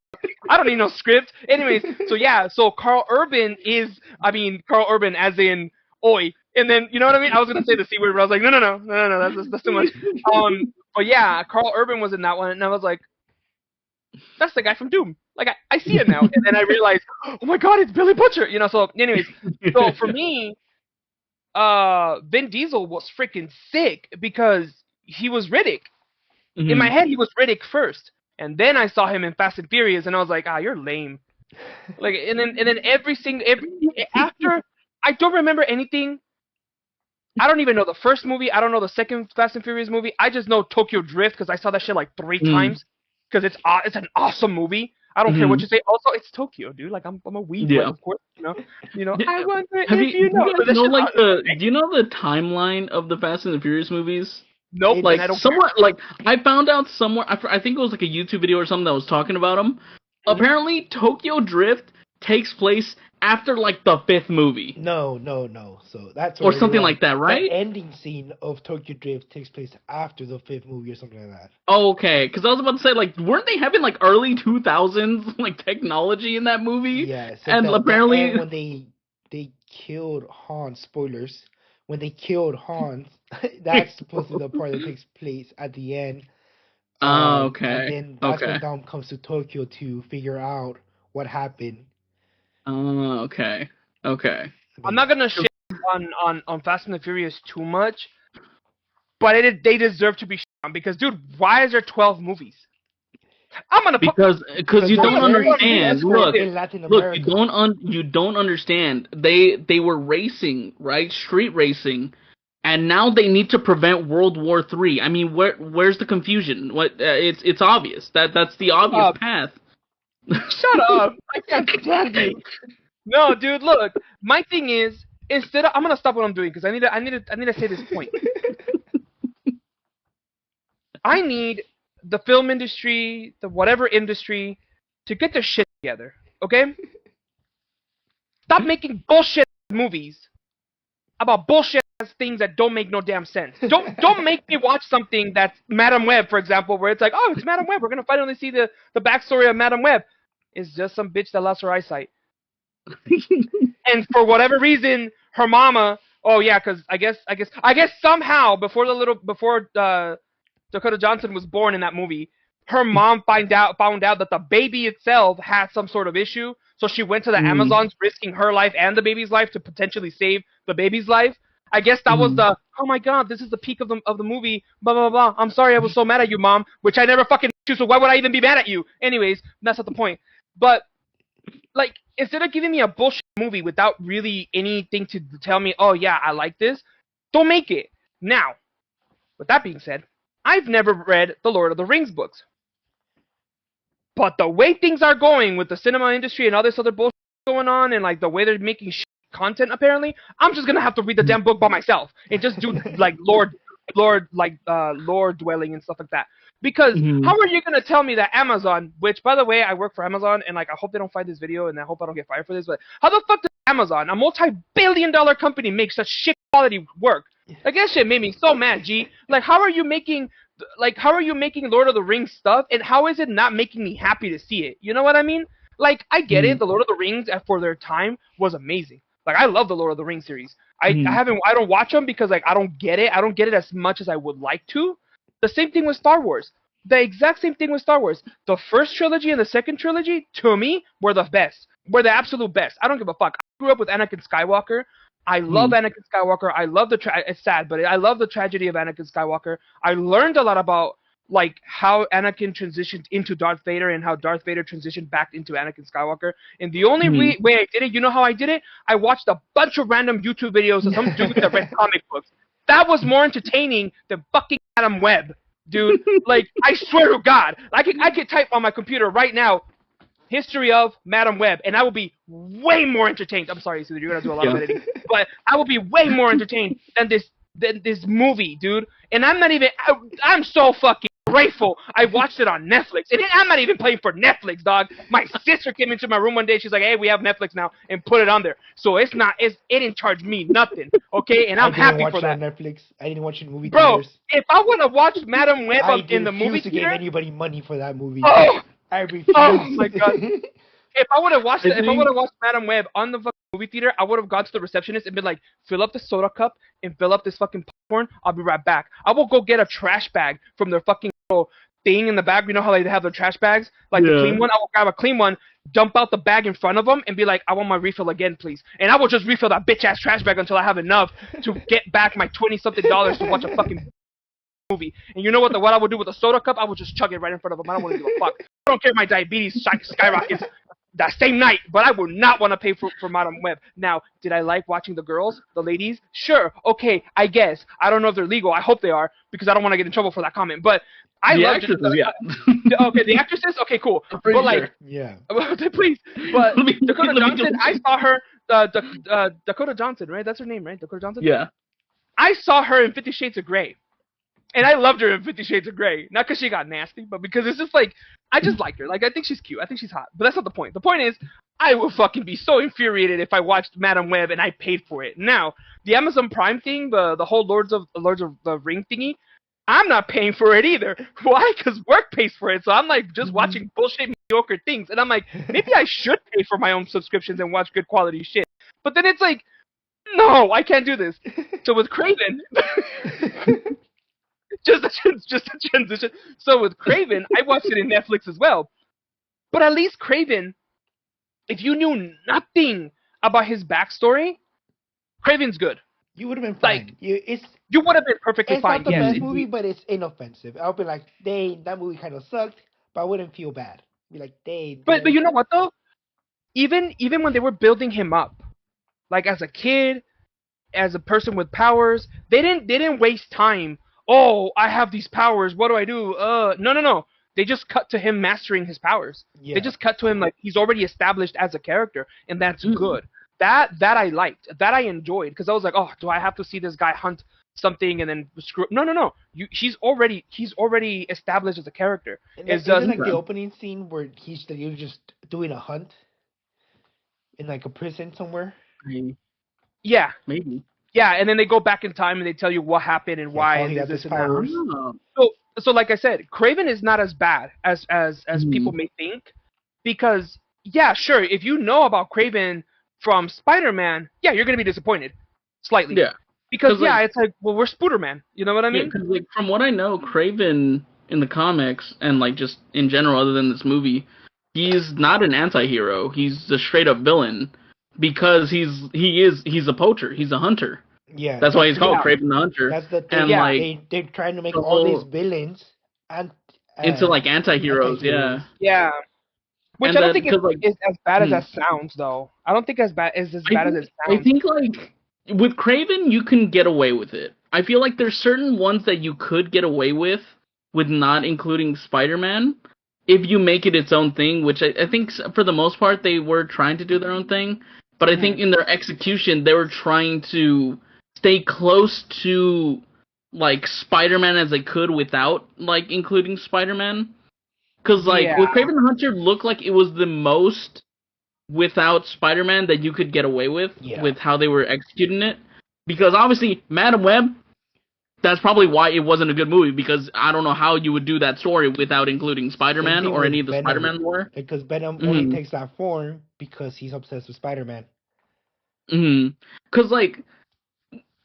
I don't need no script. Anyways, so yeah, so Carl Urban is, I mean, Carl Urban as in oi. And then, you know what I mean? I was gonna say the C word, but I was like, no, that's too much. But yeah, Carl Urban was in that one, and I was like, that's the guy from Doom. Like, I see it now, and then I realized, oh my god, it's Billy Butcher. You know. So, anyways, so for me, Vin Diesel was freaking sick because he was Riddick. In my head, he was Riddick first, and then I saw him in Fast and Furious, and I was like, you're lame. Like, and then every after, I don't remember anything. I don't even know the first movie. I don't know the second Fast and Furious movie. I just know Tokyo Drift because I saw that shit like 3 times. Because it's an awesome movie. I don't care what you say. Also, it's Tokyo, dude. Like I'm a weeb, Yeah. of course. I wonder Have if you, you know. do you But guys that know shit's like awesome. do you know the timeline of the Fast and the Furious movies? Nope, Like and I don't somewhere, like I found out somewhere. I think it was like a YouTube video or something that was talking about them. Apparently, Tokyo Drift takes place after like the 5th movie. No. So that's Or already something wrong. like that, right? The ending scene of Tokyo Drift takes place after the 5th movie or something like that. Oh, okay, because I was about to say like, weren't they having like early 2000s like technology in that movie? Yeah. So And apparently, end when they killed Han. Spoilers. When they killed Han, that's supposed to be the part that takes place at the end. oh, And okay, then that's when okay, Dom comes to Tokyo to figure out what happened. oh, okay, okay. But I'm yeah. not gonna shit on Fast and the Furious too much, but they deserve to be shit on because, dude, why is there 12 movies? I'm gonna put. Because you they're don't very understand. successful Look, in Latin look, America. you don't understand. They were racing, right? Street racing, and now they need to prevent World War III. I mean, where's the confusion? What? It's obvious that's the obvious path. Shut up! I can't stand you. No, dude, look. My thing is, instead of, I'm gonna stop what I'm doing because I need to say this point. I need the film industry, the whatever industry, to get their shit together. Okay? Stop making bullshit movies about bullshit things that don't make no damn sense. Don't make me watch something that's Madam Web, for example, where it's like, oh, it's Madam Web. We're gonna finally see the backstory of Madam Web. It's just some bitch that lost her eyesight. And for whatever reason, her mama. Oh yeah, because I guess somehow before Dakota Johnson was born in that movie, her mom found out that the baby itself had some sort of issue. So she went to the Amazons, risking her life and the baby's life to potentially save the baby's life. I guess that was the, oh my god, this is the peak of the movie. Blah blah blah. I'm sorry, I was so mad at you, mom. Which I never fucking you. So why would I even be mad at you? Anyways, that's not the point. But like, instead of giving me a bullshit movie without really anything to tell me, oh yeah, I like this, don't make it. Now, with that being said, I've never read the Lord of the Rings books. But the way things are going with the cinema industry and all this other bullshit going on, and like the way they're making content, apparently, I'm just gonna have to read the damn book by myself and just do like lore dwelling and stuff like that. Because how are you gonna tell me that Amazon, which by the way I work for Amazon, and like I hope they don't find this video and I hope I don't get fired for this, but how the fuck does Amazon, a multi-billion-dollar company, make such shit quality work? Like that shit made me so mad, G. Like how are you making Lord of the Rings stuff, and how is it not making me happy to see it? You know what I mean? Like I get it, the Lord of the Rings for their time was amazing. Like I love the Lord of the Rings series. I don't watch them because like I don't get it. I don't get it as much as I would like to. The same thing with Star Wars. The exact same thing with Star Wars. The first trilogy and the second trilogy, to me, were the best. Were the absolute best. I don't give a fuck. I grew up with Anakin Skywalker. I love Anakin Skywalker. I love it's sad, but I love the tragedy of Anakin Skywalker. I learned a lot about like how Anakin transitioned into Darth Vader and how Darth Vader transitioned back into Anakin Skywalker. And the only way I did it, you know how I did it? I watched a bunch of random YouTube videos of some dude that read comic books. That was more entertaining than fucking Adam Webb, dude. Like, I swear to God, I could type on my computer right now, History of Madam Web, and I will be way more entertained. I'm sorry, Caesar, you're gonna do a lot of editing, but I will be way more entertained than this movie, dude. And I'm not even. I'm so fucking grateful I watched it on Netflix, and I'm not even paying for Netflix, dog. My sister came into my room one day. She's like, "Hey, we have Netflix now," and put it on there. So it didn't charge me nothing, okay? And I'm happy for that. I didn't watch it on Netflix. I didn't watch it in movie Bro, theaters. if I would have watched Madam Web in the movie to theater, give anybody money for that movie. oh, I refuse. oh my god. If I would have watched Madam Web on the fucking movie theater, I would have gone to the receptionist and been like, fill up the soda cup and fill up this fucking popcorn. I'll be right back. I will go get a trash bag from their fucking little thing in the bag. You know how they have their trash bags? Like the clean one? I will grab a clean one, dump out the bag in front of them, and be like, I want my refill again, please. And I will just refill that bitch-ass trash bag until I have enough to get back my $20-something to watch a fucking movie. And you know what I would do with a soda cup? I would just chug it right in front of them. I don't want to give a fuck. I don't care if my diabetes skyrockets that same night, but I would not want to pay for Madam Web. Now, did I like watching the girls, the ladies? Sure, okay, I guess. I don't know if they're legal. I hope they are, because I don't want to get in trouble for that comment. But I love actresses, okay, the actresses? Okay, cool. But like, yeah. Please. But Dakota Johnson, I saw her, Dakota Johnson, right? That's her name, right? Dakota Johnson? Yeah. I saw her in 50 Shades of Grey. And I loved her in 50 Shades of Grey. Not because she got nasty, but because it's just like, I just like her. Like, I think she's cute. I think she's hot. But that's not the point. The point is, I would fucking be so infuriated if I watched Madam Web and I paid for it. Now, the Amazon Prime thing, the whole Lords of the Ring thingy, I'm not paying for it either. Why? Because work pays for it. So I'm like just watching bullshit, mediocre things. And I'm like, maybe I should pay for my own subscriptions and watch good quality shit. But then it's like, no, I can't do this. So with Craven... just a transition. So with Craven, I watched it in Netflix as well. But at least Craven, if you knew nothing about his backstory, Craven's good. You would have been fine. Like, you would have been perfectly fine. It's not the best movie, but it's inoffensive. I'll be like, that movie kind of sucked, but I wouldn't feel bad. Be like, But you know what though? Even when they were building him up, like as a kid, as a person with powers, they didn't waste time. Oh, I have these powers. What do I do? No. They just cut to him mastering his powers. Yeah. They just cut to him like he's already established as a character, and that's good. That I liked. That I enjoyed, because I was like, oh, do I have to see this guy hunt something and then screw? No. He's already established as a character. It's like the opening scene where he's just doing a hunt in like a prison somewhere. Yeah, maybe. Yeah, and then they go back in time and they tell you what happened and why and this and that. So like I said, Craven is not as bad as people may think, because yeah, sure, if you know about Craven from Spider-Man, yeah, you're gonna be disappointed, slightly. Yeah. Because yeah, it's like, well, we're Spooderman. You know what I mean? Because like from what I know, Craven in the comics and like just in general, other than this movie, he's not an anti-hero. He's a straight up villain. Because he's a poacher, he's a hunter. Yeah, that's why he's called Craven the Hunter. That's the thing. And like they're trying to make all these villains into like anti-heroes. Yeah. Which I don't think is as bad as that sounds, though. I don't think as bad as it sounds. I think like with Craven, you can get away with it. I feel like there's certain ones that you could get away with not including Spider-Man, if you make it its own thing. Which I think for the most part they were trying to do their own thing. But I think in their execution, they were trying to stay close to, like, Spider-Man as they could without, like, including Spider-Man. Because, like, with Craven the Hunter looked like it was the most without Spider-Man that you could get away with how they were executing it. Because, obviously, Madam Web, that's probably why it wasn't a good movie, because I don't know how you would do that story without including Spider-Man or any of the Spider-Man lore. Because Venom only takes that form because he's obsessed with Spider-Man. Because, like,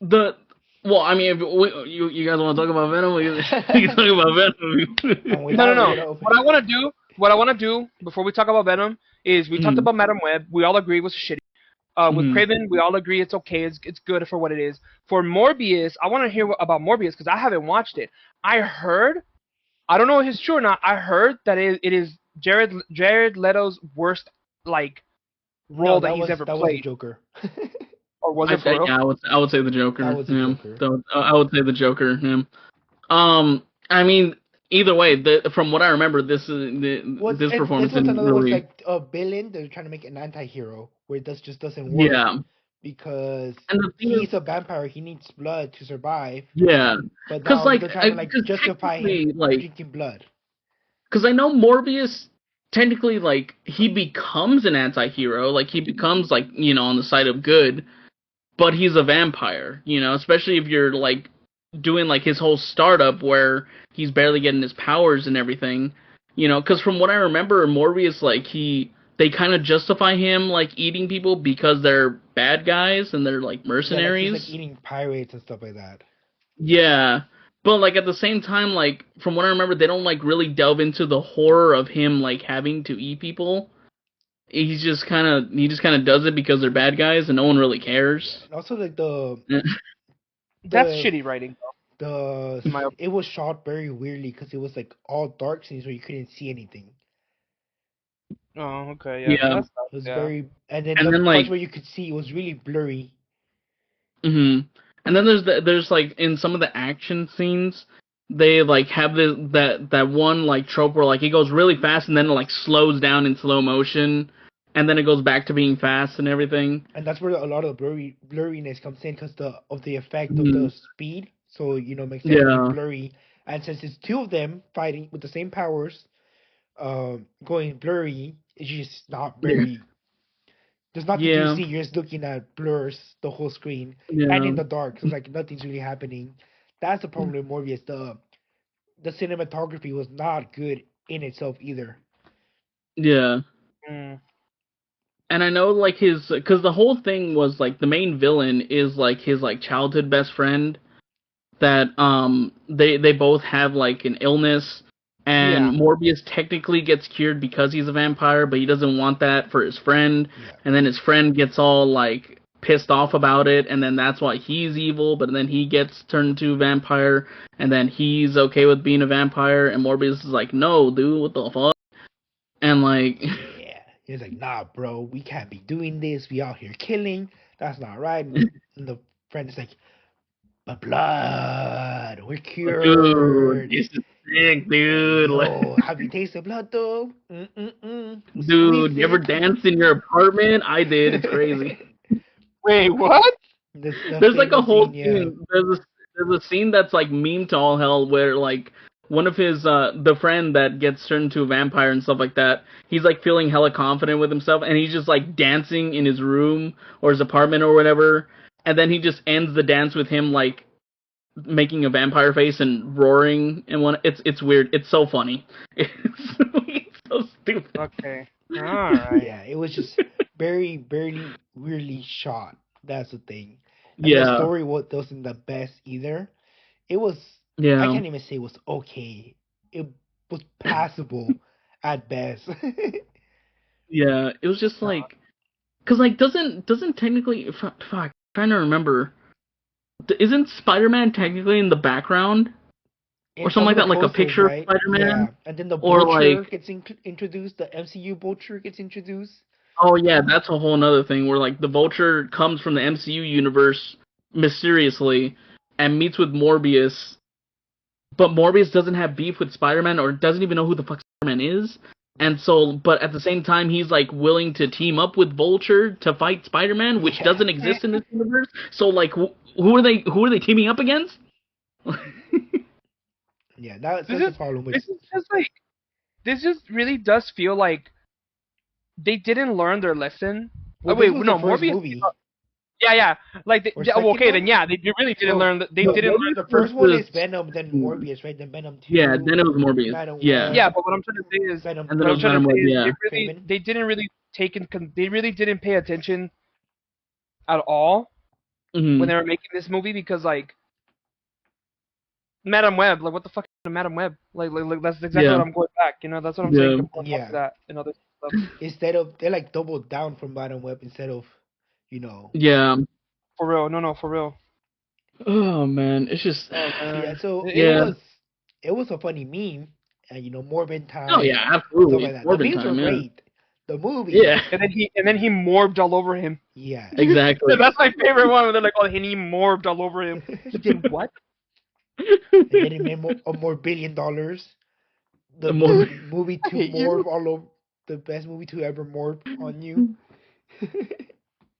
well, I mean, if you guys want to talk about Venom, we can talk about Venom. No. What I want to do before we talk about Venom is we talked about Madam Web. We all agree it was shitty. With Craven, we all agree it's okay. It's good for what it is. For Morbius, I want to hear about Morbius because I haven't watched it. I heard, I don't know if it's true or not, I heard that it is Jared Leto's worst, like, role that he's ever played. That was Joker. Or was it for real? Yeah, I would say the Joker. That was the Joker. I would say the Joker. I mean, either way, from what I remember, this this performance this was didn't another one's really. like a villain. They're trying to make an anti-hero where it just doesn't work Yeah, because and the thing is, he's a vampire. He needs blood to survive. yeah, But because now like, they're trying to like because justify him technically, like, drinking blood. because I know Morbius technically, like, he becomes an anti-hero, like he becomes like, on the side of good, but he's a vampire, especially if you're like doing like his whole startup where he's barely getting his powers and everything, because from what I remember, Morbius, like, they kind of justify him like eating people because they're bad guys and they're like Yeah, like he's like mercenaries. eating pirates and stuff like that. Yeah. But like at the same time, like from what I remember, they don't like really delve into the horror of him like having to eat people. He just kind of does it because they're bad guys and no one really Yeah, cares. and also like the That's the shitty writing, the in my it was shot very weirdly because it was like all dark scenes where you couldn't see anything. Oh, okay, yeah. Yeah. That's It was yeah. very, and then And the then parts like where you could see it was really blurry. and then there's like in some of the action scenes they like have that one like trope where like he goes really fast and then it like slows down in slow motion and then it goes back to being fast and everything. And that's where a lot of the blurriness comes in because of the effect of Mhm. the speed. So makes everything Yeah. blurry. And since it's two of them fighting with the same powers, going blurry, it's just not Yeah. very. There's nothing to Yeah. see. You're just looking at blurs the whole screen, and Yeah. in the dark, so it's like nothing's really happening. That's the problem with Morbius. The cinematography was not good in itself either. Yeah. Mm. And I know like his because the whole thing was like the main villain is like his like childhood best friend that they both have like an illness and Yeah. Morbius technically gets cured because he's a vampire, but he doesn't want that for his friend, Yeah. and then his friend gets all like pissed off about it, and then that's why he's evil, but then he gets turned into a vampire, and then he's okay with being a vampire, and Morbius is like, no, dude, what the fuck? And like, Yeah. He's like, nah, bro, we can't be doing this. We out here killing. That's not right. And the friend is like, but blood, we're dude, cured. this is sick, Hey, dude. yo, have you tasted blood though? Dude, Squeeze you ever it. danced in your apartment? I did. It's crazy. Wait, what? The There's like a famous whole scene, yeah. scene. There's a scene that's like meme to all hell where like one of his the friend that gets turned into a vampire and stuff like that. He's like feeling hella confident with himself and he's just like dancing in his room or his apartment or whatever. And then he just ends the dance with him like making a vampire face and roaring and one. It's weird. It's so funny. It's so stupid. Okay. All right. Yeah, it was just very weirdly shot. That's the thing. And the Yeah. story wasn't the best either. It was, I Yeah. can't even say it was okay. It was passable at best. Yeah. It was just like, cause like doesn't technically fuck, trying to remember. Isn't Spider-Man technically in the background or In something some like of the that, like a posters, picture of right? Yeah. Spider-Man And then the or Vulture like, gets introduced. The MCU Vulture gets introduced. oh yeah, that's a whole nother thing where like the Vulture comes from the MCU universe mysteriously and meets with Morbius, but Morbius doesn't have beef with Spider-Man or doesn't even know who the fuck Spider-Man is. And so, but at the same time, he's like willing to team up with Vulture to fight Spider-Man, which Yeah. doesn't exist in this universe. So, like, who are they? Who are they teaming up against? Yeah, that's This the is problem with. this is just like this just really does feel like they didn't learn their lesson. Well, Oh this wait, was the no, first Morbius. movie. Yeah, yeah. Like, Or yeah, well, second okay, one? then yeah, they really didn't So learn. They No, didn't learn. the Morbius was first one is the Venom, then Morbius, right? Then Venom yeah. 2, Then it was Morbius. Venom Yeah, Yeah, Web, but what I'm trying to say is, Venom and then what it I'm was trying to Venom say Web. is, Yeah, Craven. they didn't really they really didn't pay attention at all when hmm they were making this movie because like Madam Web, like what the fuck is Madam Web? Like that's exactly yeah, what I'm going back. You know, that's what I'm saying. yeah, Going back to Yeah. that and other stuff. Instead of, they like doubled down from Venom Web instead of, you know. yeah. For real, no, for real. Oh man, it's just Oh Yeah, man, so yeah. it was a funny meme, and Morbin Oh time, yeah, stuff like absolutely. that. The Morbid memes were time. Yeah, great. The movie, yeah, and then he morbed all over him. yeah. exactly. That's my favorite one. Where they're like, oh, and he morbed all over him. He did what? And then it made more $1 billion. the Morbius. movie to You- morph all over, the best movie to ever morph on you.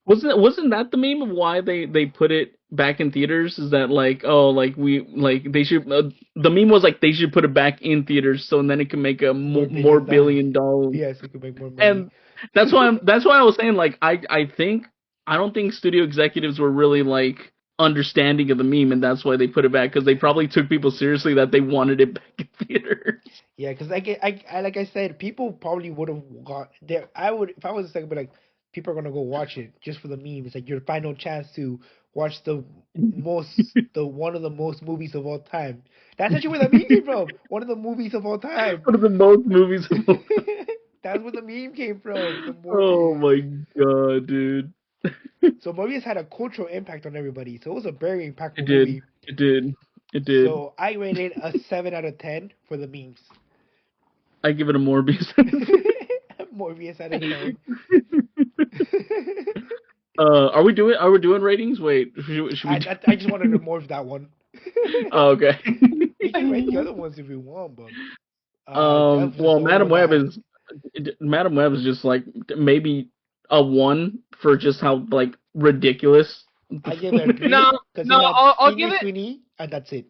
Wasn't that the meme of why they put it back in theaters? Is that like, oh, like we like they should the meme was like they should put it back in theaters so then it can make a more billion dollars. Yes, we could make more money. And that's why I was saying like I don't think studio executives were really like understanding of the meme, and that's why they put it back, because they probably took people seriously that they wanted it back in theaters. Yeah, because I like I said, people probably would have got there. I would, if I was a second, be like, people are gonna go watch it just for the meme. It's like your final chance to watch the one of the most movies of all time. That's actually where the meme came from. One of the movies of all time. One of the most movies of all time. That's where the meme came from. The Oh Morbius. my god, dude. So Morbius had a cultural impact on everybody. So it was a very It impactful did. movie. It did. It did. So I rated a 7 out of 10 for the memes. I give it a Morbius. Morbius out of 10. Are we doing ratings? Wait, should we I just wanted to morph that one. Oh, okay. We can rate the other ones if we want, but Dev Well, just Madam Web overlapped. is just like maybe a 1 for just how like ridiculous. I give it a 3 No, because no, I'll give it. Sweeney, and that's it.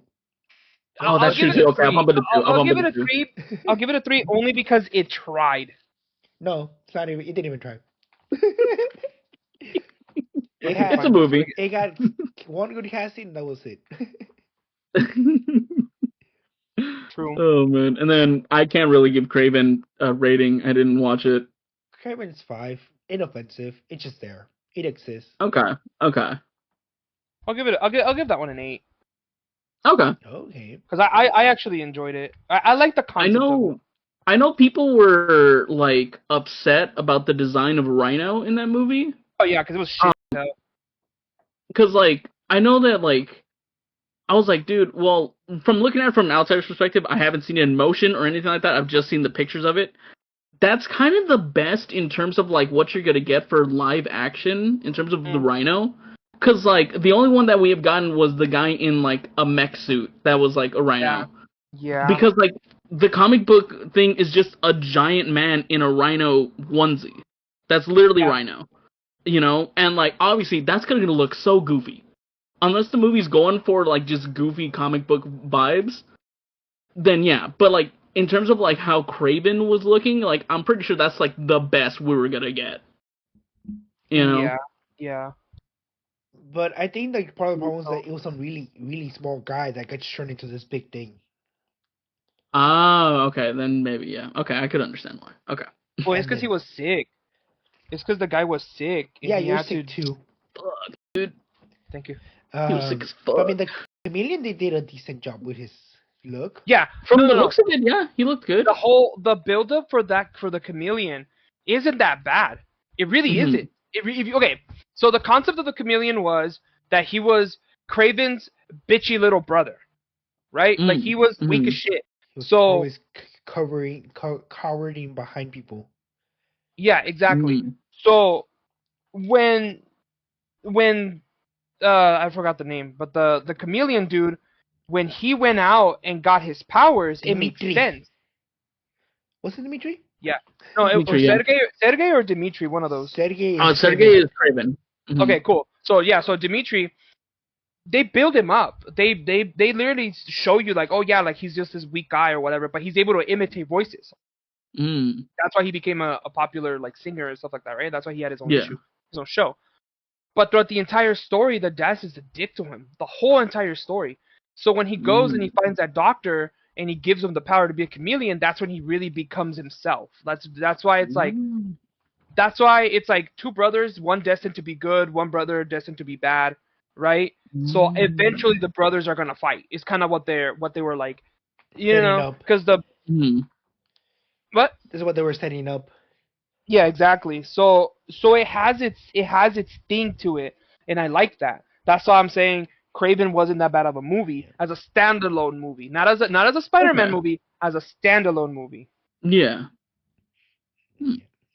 Oh, that's I'll give true it too. a Okay, I'll 3. bump it to 2. I'll I'll give bump it it a to 2. 3. I'll give it a 3 only because it tried. No, it's not even. It didn't even try. It's a movie. It got one good casting. That was it. True. Oh man, and then I can't really give Craven a rating. I didn't watch it. Craven's 5. Inoffensive. It's just there. It exists. Okay. I'll give that one an 8 Okay. because I actually enjoyed it. I like the concept of it. I know people were like upset about the design of Rhino in that movie. Oh yeah, because it was shit. Because like I know that like I was like, dude, well, from looking at it from an outsider's perspective, I haven't seen it in motion or anything like that. I've just seen the pictures of it. That's kind of the best in terms of like what you're gonna get for live action in terms of the Rhino. Because like the only one that we have gotten was the guy in like a mech suit that was like a Rhino. Yeah. Because like the comic book thing is just a giant man in a Rhino onesie. That's literally Rhino. You know, and like obviously that's gonna look so goofy. Unless the movie's going for like just goofy comic book vibes, then yeah. But like in terms of like how Kraven was looking, like I'm pretty sure that's like the best we were gonna get. You know? Yeah. But I think like part of the problem was that it was some really, really small guy that got turned into this big thing. Ah, okay, then maybe yeah. Okay, I could understand why. Okay. Well, it's because he was sick. It's because the guy was sick. And Yeah, he you're had sick to... too. Fuck, dude. Thank you. He was sick as fuck. But I mean, the Chameleon, they did a decent job with his look. Yeah. From the looks of it, yeah, he looked good. The build up for the Chameleon isn't that bad. It really isn't. Okay, so the concept of the Chameleon was that he was Kraven's bitchy little brother, right? Like he was weak as shit. He was So always cowering behind people. yeah, exactly. So when I forgot the name, but the Chameleon dude, when he went out and got his powers, Dimitri. it made sense. Was it Dimitri? Yeah. No, Dimitri, it was Sergey or Dimitri, one of those. Sergey is Kraven. Okay, cool. So yeah, so Dimitri, they build him up. They literally show you like, oh yeah, like he's just this weak guy or whatever, but he's able to imitate voices. That's why he became a popular like singer and stuff like that, right? That's why he had his own his own show. But throughout the entire story, the dad is a dick to him. The whole entire story. So when he goes and he finds that doctor and he gives him the power to be a chameleon, that's when he really becomes himself. That's why it's like two brothers, one destined to be good, one brother destined to be bad, right? So eventually the brothers are gonna fight. It's kind of what they were like, you know, because what? This is what they were setting up. Yeah, exactly. So it has its thing to it, and I like that. That's why I'm saying Kraven wasn't that bad of a movie as a standalone movie, not as a Spider-Man movie, as a standalone movie. Yeah. All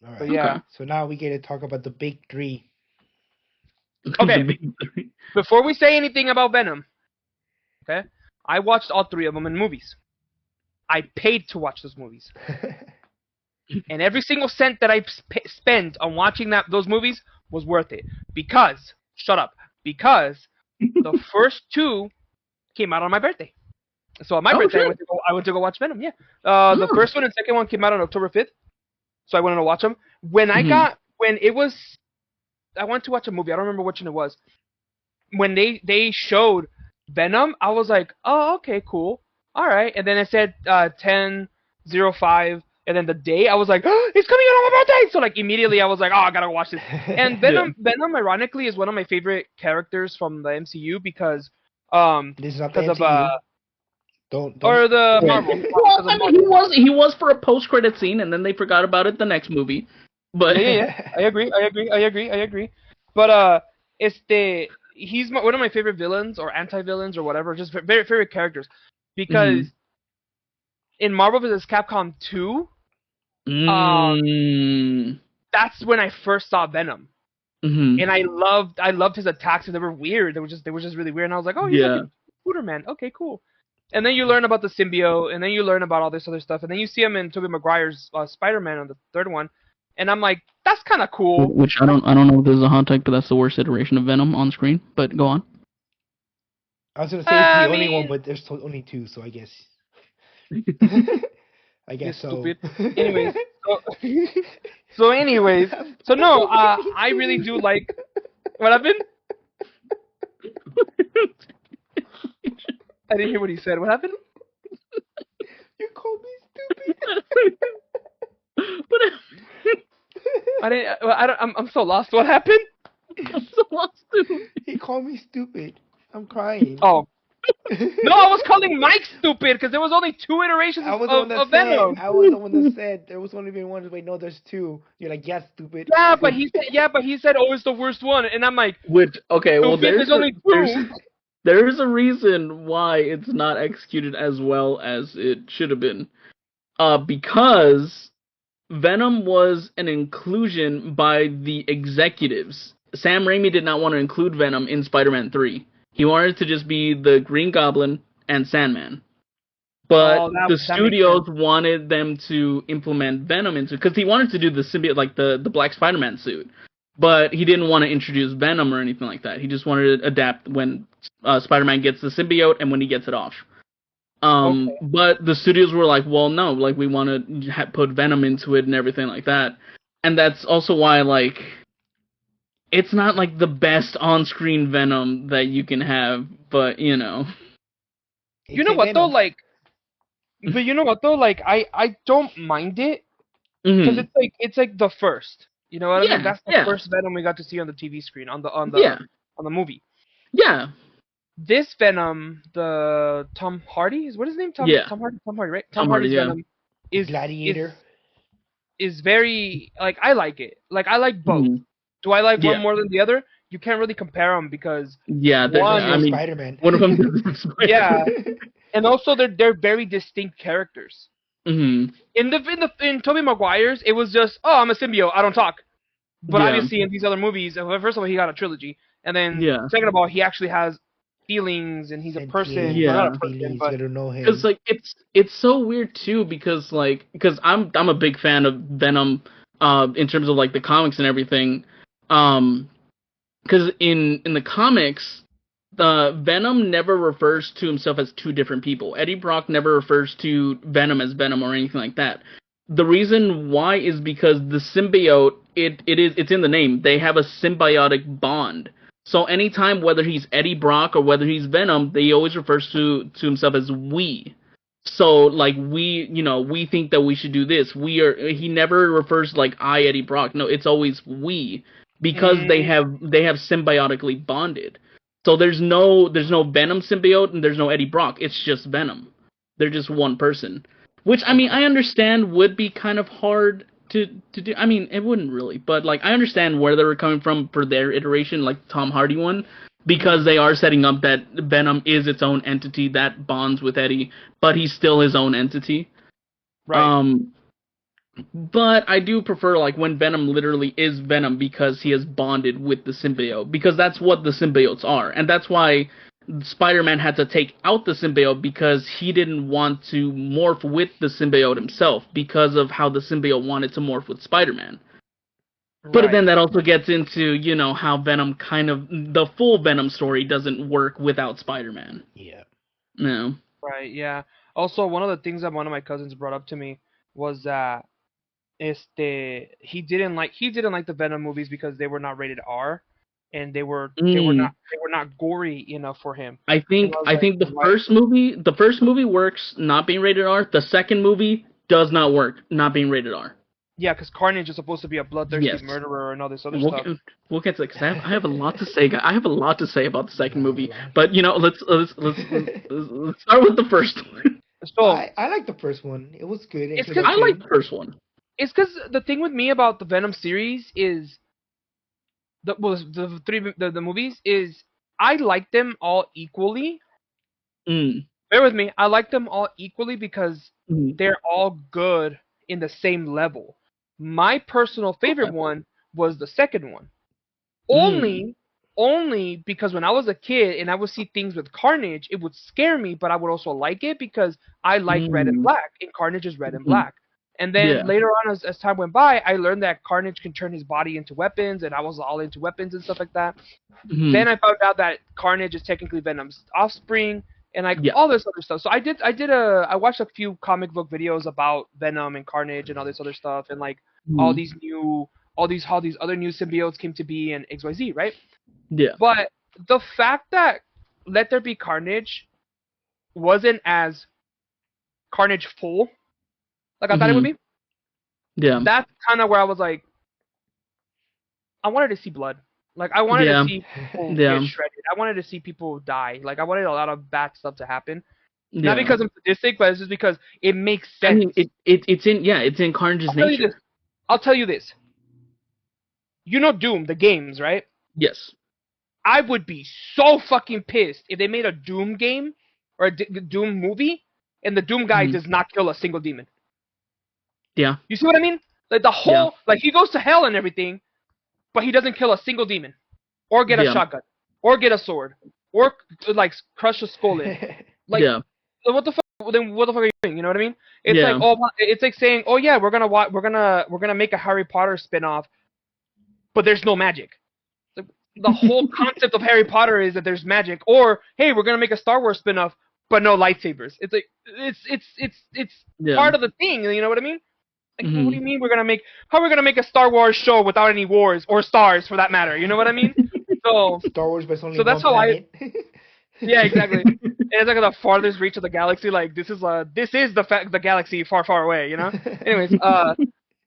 right. But yeah. Okay. So now we get to talk about the big three. Okay. Before we say anything about Venom, okay, I watched all 3 of them in movies. I paid to watch those movies. And every single cent that I spent on watching those movies was worth it. Because, shut up, because the first two came out on my birthday. So on my birthday, I went to go watch Venom, yeah. The first one and second one came out on October 5th. So I went to watch them. When I went to watch a movie. I don't remember which one it was. When they showed Venom, I was like, oh, okay, cool. All right. And then it said 10/05. And then the day, I was like, oh, it's coming out on my birthday! So, like, immediately I was like, oh, I gotta watch this. And Venom, ironically, is one of my favorite characters from the MCU because, this is not the MCU. Don't. Or the Marvel. Well, I mean, he was for a post-credit scene, and then they forgot about it the next movie. But yeah. I agree. But, he's one of my favorite villains, or anti-villains, or whatever, just very favorite characters. Because in Marvel vs. Capcom 2, that's when I first saw Venom, and I loved his attacks, and they were weird. They were just really weird, and I was like, oh, he's like a Scooter Man. Okay, cool. And then you learn about the symbiote, and then you learn about all this other stuff, and then you see him in Tobey Maguire's Spider-Man on the third one, and I'm like, that's kind of cool. Which I don't know if this is a hot take, but that's the worst iteration of Venom on screen. But go on. I was gonna say it's the only one, but there's only two, so I guess. I guess so. Stupid. Anyways, so no, I really do like. What happened? I didn't hear what he said. What happened? You called me stupid. I'm so lost. What happened? I'm so lost too. He called me stupid. I'm crying. Oh. No, I was calling Mike stupid because there was only two iterations of Venom. I was the one that said there was only been one. Wait, no, there's two. You're like, yeah, stupid. Yeah, but he said, oh, it's the worst one, and I'm like, there's only two. There is a reason why it's not executed as well as it should have been. Because Venom was an inclusion by the executives. Sam Raimi did not want to include Venom in Spider-Man 3. He wanted to just be the Green Goblin and Sandman. But the studios wanted them to implement Venom into... Because he wanted to do the symbiote, like the Black Spider-Man suit. But he didn't want to introduce Venom or anything like that. He just wanted to adapt when Spider-Man gets the symbiote and when he gets it off. But the studios were like, well, no, like, we want to put Venom into it and everything like that. And that's also why, like... It's not, like, the best on-screen Venom that you can have, but, you know. You know what, though, like... But you know what, though, like, I don't mind it. Because it's like the first. You know what I mean? That's the first Venom we got to see on the TV screen, on the movie. Yeah. This Venom, the Tom Hardy, what is his name? Tom Hardy, right? Tom Hardy's Venom is Gladiator. Is very, like, I like it. Like, I like both. Do I like one more than the other? You can't really compare them because one is Spider-Man. One of them is Spider-Man. Yeah, and also they're very distinct characters. In Tobey Maguire's, it was just, oh, I'm a symbiote, I don't talk. But obviously in these other movies, first of all, he got a trilogy, and then second of all, he actually has feelings and he's a person. Not a person, but you don't know him. Because like it's so weird too because I'm a big fan of Venom in terms of like the comics and everything. Because in the comics, Venom never refers to himself as two different people. Eddie Brock never refers to Venom as Venom or anything like that. The reason why is because the symbiote, it's in the name. They have a symbiotic bond. So anytime, whether he's Eddie Brock or whether he's Venom, they always refers to himself as we. So, like, we think that we should do this. He never refers like I, Eddie Brock. No, it's always we. Because they have symbiotically bonded. So there's no Venom symbiote and there's no Eddie Brock. It's just Venom. They're just one person. Which, I mean, I understand would be kind of hard to do. I mean, it wouldn't really. But, like, I understand where they were coming from for their iteration, like Tom Hardy one. Because they are setting up that Venom is its own entity that bonds with Eddie. But he's still his own entity. Right. But I do prefer, like, when Venom literally is Venom because he has bonded with the symbiote. Because that's what the symbiotes are. And that's why Spider-Man had to take out the symbiote because he didn't want to morph with the symbiote himself because of how the symbiote wanted to morph with Spider-Man. But Right. then that also gets into, how Venom the full Venom story doesn't work without Spider-Man. Yeah. No. Right. Yeah. Also, one of the things that one of my cousins brought up to me was that he didn't like the Venom movies because they were not rated R, and they were not gory enough for him. I And think I was I like, think why? the first movie works not being rated R. The second movie does not work not being rated R. Yeah, because Carnage is supposed to be a bloodthirsty Yes. murderer and all this other We'll stuff. get, we'll get to that, 'cause I have a lot to say. I have a lot to say about the second movie, but let's start with the first one. So I like the first one. It was good. It's 'cause I like Introduction. the first one. it's because the thing with me about the Venom series is the movies is I like them all equally. Mm. Bear with me. I like them all equally because Mm. they're all good in the same level. My personal favorite one was the second one. Only because when I was a kid and I would see things with Carnage, it would scare me, but I would also like it because I like red and Mm. black, and Carnage is red and Mm. black. And then Yeah. later on, as time went by, I learned that Carnage can turn his body into weapons, and I was all into weapons and stuff like that. Mm. Then I found out that Carnage is technically Venom's offspring, and like Yeah. all this other stuff. So I watched a few comic book videos about Venom and Carnage and all this other stuff, and like all Mm. these how these other new symbiotes came to be and XYZ, right? Yeah. But the fact that Let There Be Carnage wasn't as Carnage full, like I thought it would be, Yeah. that's kind of where I was like, I wanted to see blood. Like I wanted Yeah. to see people Yeah. get shredded. I wanted to see people die. Like I wanted a lot of bad stuff to happen. Yeah. Not because I'm sadistic, but it's just because it makes I sense. mean, it's in Carnage's I'll tell you nature. this. I'll tell you this. You know Doom, the games, right? Yes. I would be so fucking pissed if they made a Doom game or a Doom movie and the Doom guy Mhm. does not kill a single demon. Yeah. You see what I mean? Like the whole, like he goes to hell and everything, but he doesn't kill a single demon, or get a Yeah. shotgun, or get a sword, or like crush a skull in. Like, Yeah. so what the fuck? Then what the fuck are you doing? You know what I mean? It's Yeah. like it's like saying, oh yeah, we're gonna make a Harry Potter spin-off, but there's no magic. The whole concept of Harry Potter is that there's magic, or hey, we're gonna make a Star Wars spin-off, but no lightsabers. It's like it's Yeah. part of the thing. You know what I mean? Like, Mhm. what do you mean how are we gonna make a Star Wars show without any wars or stars for that matter? You know what I mean? So Star Wars, but it's only So that's one how planet. yeah, exactly. It's like the farthest reach of the galaxy. Like this is the galaxy far, far away. You know. Anyways,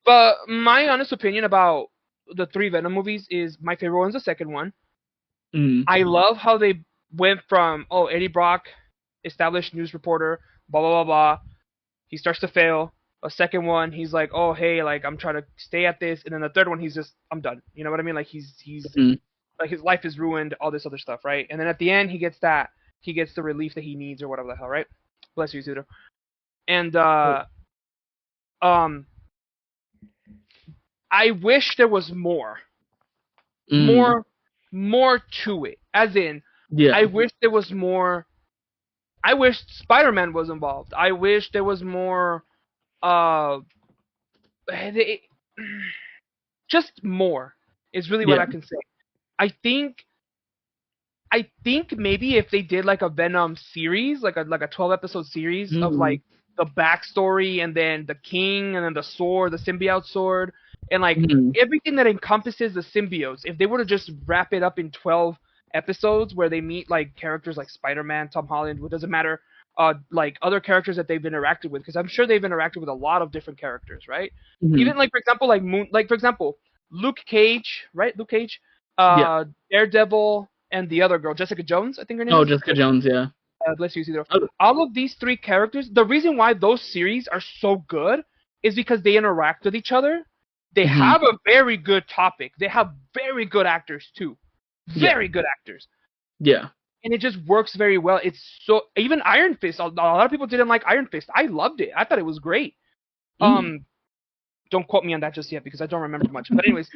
but my honest opinion about the three Venom movies is my favorite one's the second one. Mm. I love how they went from Eddie Brock, established news reporter, blah blah blah blah. He starts to fail. A second one, he's like, oh hey, like I'm trying to stay at this, and then the third one, he's just I'm done. You know what I mean? Like he's Mm. like his life is ruined, all this other stuff, right? And then at the end, he gets the relief that he needs or whatever the hell, right? Bless you, Isidro. And I wish there was more, Mm. more to it. As in, Yeah. I wish there was more. I wish Spider-Man was involved. I wish there was more. It, just more is really what Yeah. I can say. I think maybe if they did like a Venom series, like a 12-episode series of Mhm. like the backstory and then the king and then the sword, the symbiote sword, and like Mhm. everything that encompasses the symbiotes, if they were to just wrap it up in 12 episodes where they meet like characters like Spider-Man, Tom Holland, it doesn't matter, like other characters that they've interacted with, because I'm sure they've interacted with a lot of different characters, right? Mhm. Even like for example, Luke Cage, right? Luke Cage, Yeah. Daredevil, and the other girl, Jessica Jones, I think her name Oh, is. Jessica Jones. Yeah. Bless you, Isidro. Oh. All of these three characters, the reason why those series are so good is because they interact with each other. They Mhm. have a very good topic. They have very good actors too. Yeah. Very good actors. Yeah. And it just works very well. It's so even Iron Fist. A lot of people didn't like Iron Fist. I loved it. I thought it was great. Mm. Don't quote me on that just yet because I don't remember much. But anyways,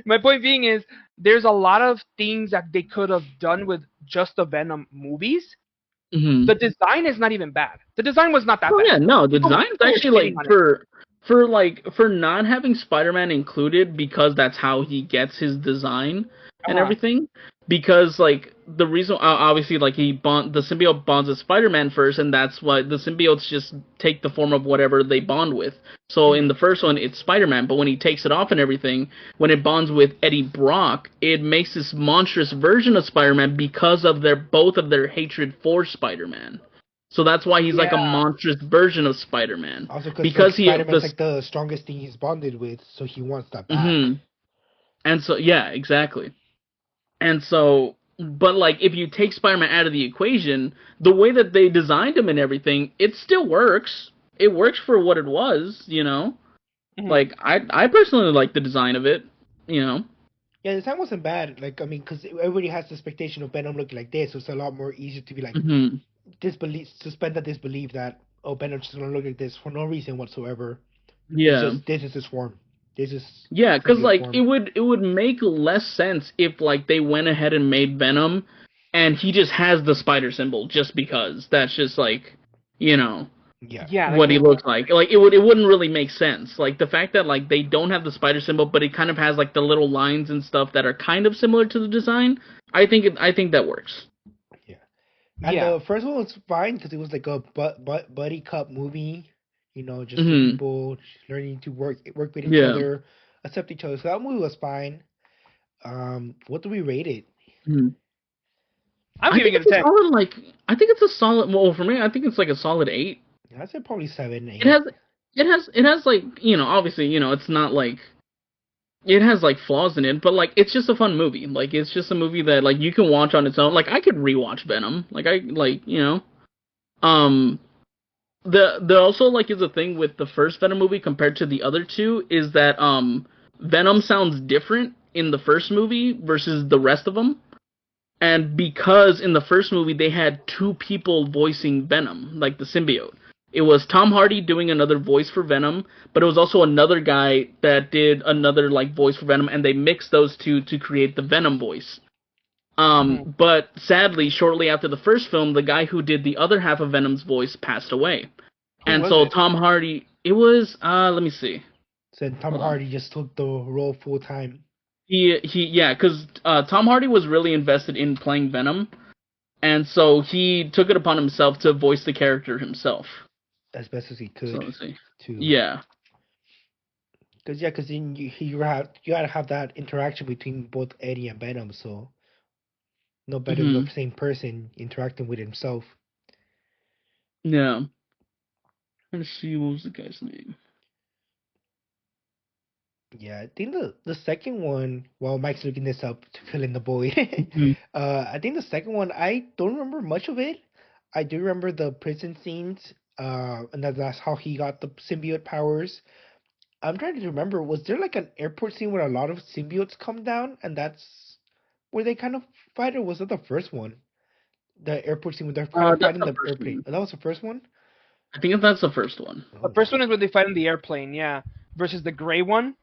my point being is there's a lot of things that they could have done with just the Venom movies. Mm-hmm. The design is not even bad. The design was not that Oh bad. yeah, no, the People design's were actually shitting like on it. for not having Spider-Man included because that's how he gets his design and Uh-huh. everything. Because like the reason, obviously, like the symbiote bonds with Spider-Man first, and that's why the symbiotes just take the form of whatever they bond with. So in the first one, it's Spider-Man, but when he takes it off and everything, when it bonds with Eddie Brock, it makes this monstrous version of Spider-Man because of both of their hatred for Spider-Man. So that's why he's like a Yeah. monstrous version of Spider-Man. Also, because like Because he Spider-Man's the like the strongest thing he's bonded with, so he wants that back. hmm And so yeah, exactly. And so but like if you take Spider-Man out of the equation, the way that they designed him and everything, it still works. It works for what it was, you know? Mhm. Like I personally like the design of it, you know. Yeah, the design wasn't bad. Like, I mean, because everybody has the expectation of Venom looking like this, so it's a lot more easier to be like hmm suspend the disbelief that Venom's just gonna look like this for no reason whatsoever. It's Yeah. just this is his form. This is Yeah, cuz symbiote like form. it would make less sense if like they went ahead and made Venom and he just has the spider symbol just because. That's just like, you know, Yeah. Yeah, what he looks like. Like it wouldn't really make sense. Like the fact that like they don't have the spider symbol, but it kind of has like the little lines and stuff that are kind of similar to the design. I think that works. Yeah. And yeah. the first one was fine because it was like a buddy cop movie. You know, just two hmm people learning to work with each Yeah. other, accept each other. So that movie was fine. What do we rate it? Mhm. I'm I giving think it a it's a 10. solid like I think it's a solid. Well, for me, I think it's like a solid 8. I said probably seven, It eight. has it has like obviously it's not like it has like flaws in it, but like it's just a fun movie. Like it's just a movie that like you can watch on its own. Like I could rewatch Venom. Like I like um the also like is a thing with the first Venom movie compared to the other two is that Venom sounds different in the first movie versus the rest of them. And because in the first movie they had two people voicing Venom, like the symbiote. It was Tom Hardy doing another voice for Venom, but it was also another guy that did another like voice for Venom, and they mixed those two to create the Venom voice. Mhm. But sadly, shortly after the first film, the guy who did the other half of Venom's voice passed away. Who And was so it? Tom Hardy, it was let me see. Said Tom Hold on. Hardy just took the role full time Yeah, because Tom Hardy was really invested in playing Venom, and so he took it upon himself to voice the character himself. as best as he So could let's see. to, Yeah. because then you gotta have that interaction between both Eddie and Venom. So no better than the hmm same person interacting with himself. Yeah. Let's see, what was the guy's name? Yeah, I think the second one. While Mike's looking this up to fill in the void, hmm I think the second one I don't remember much of it. I do remember the prison scenes, and that's how he got the symbiote powers. I'm trying to remember. Was there like an airport scene where a lot of symbiotes come down, and that's where they kind of fight, or was that the first one? The airport scene where they're kind of That's fighting the the first airplane. one. Oh, that was the first one. I think that's the first one. The Oh, first one is when they fight in the airplane, yeah. Versus the gray one.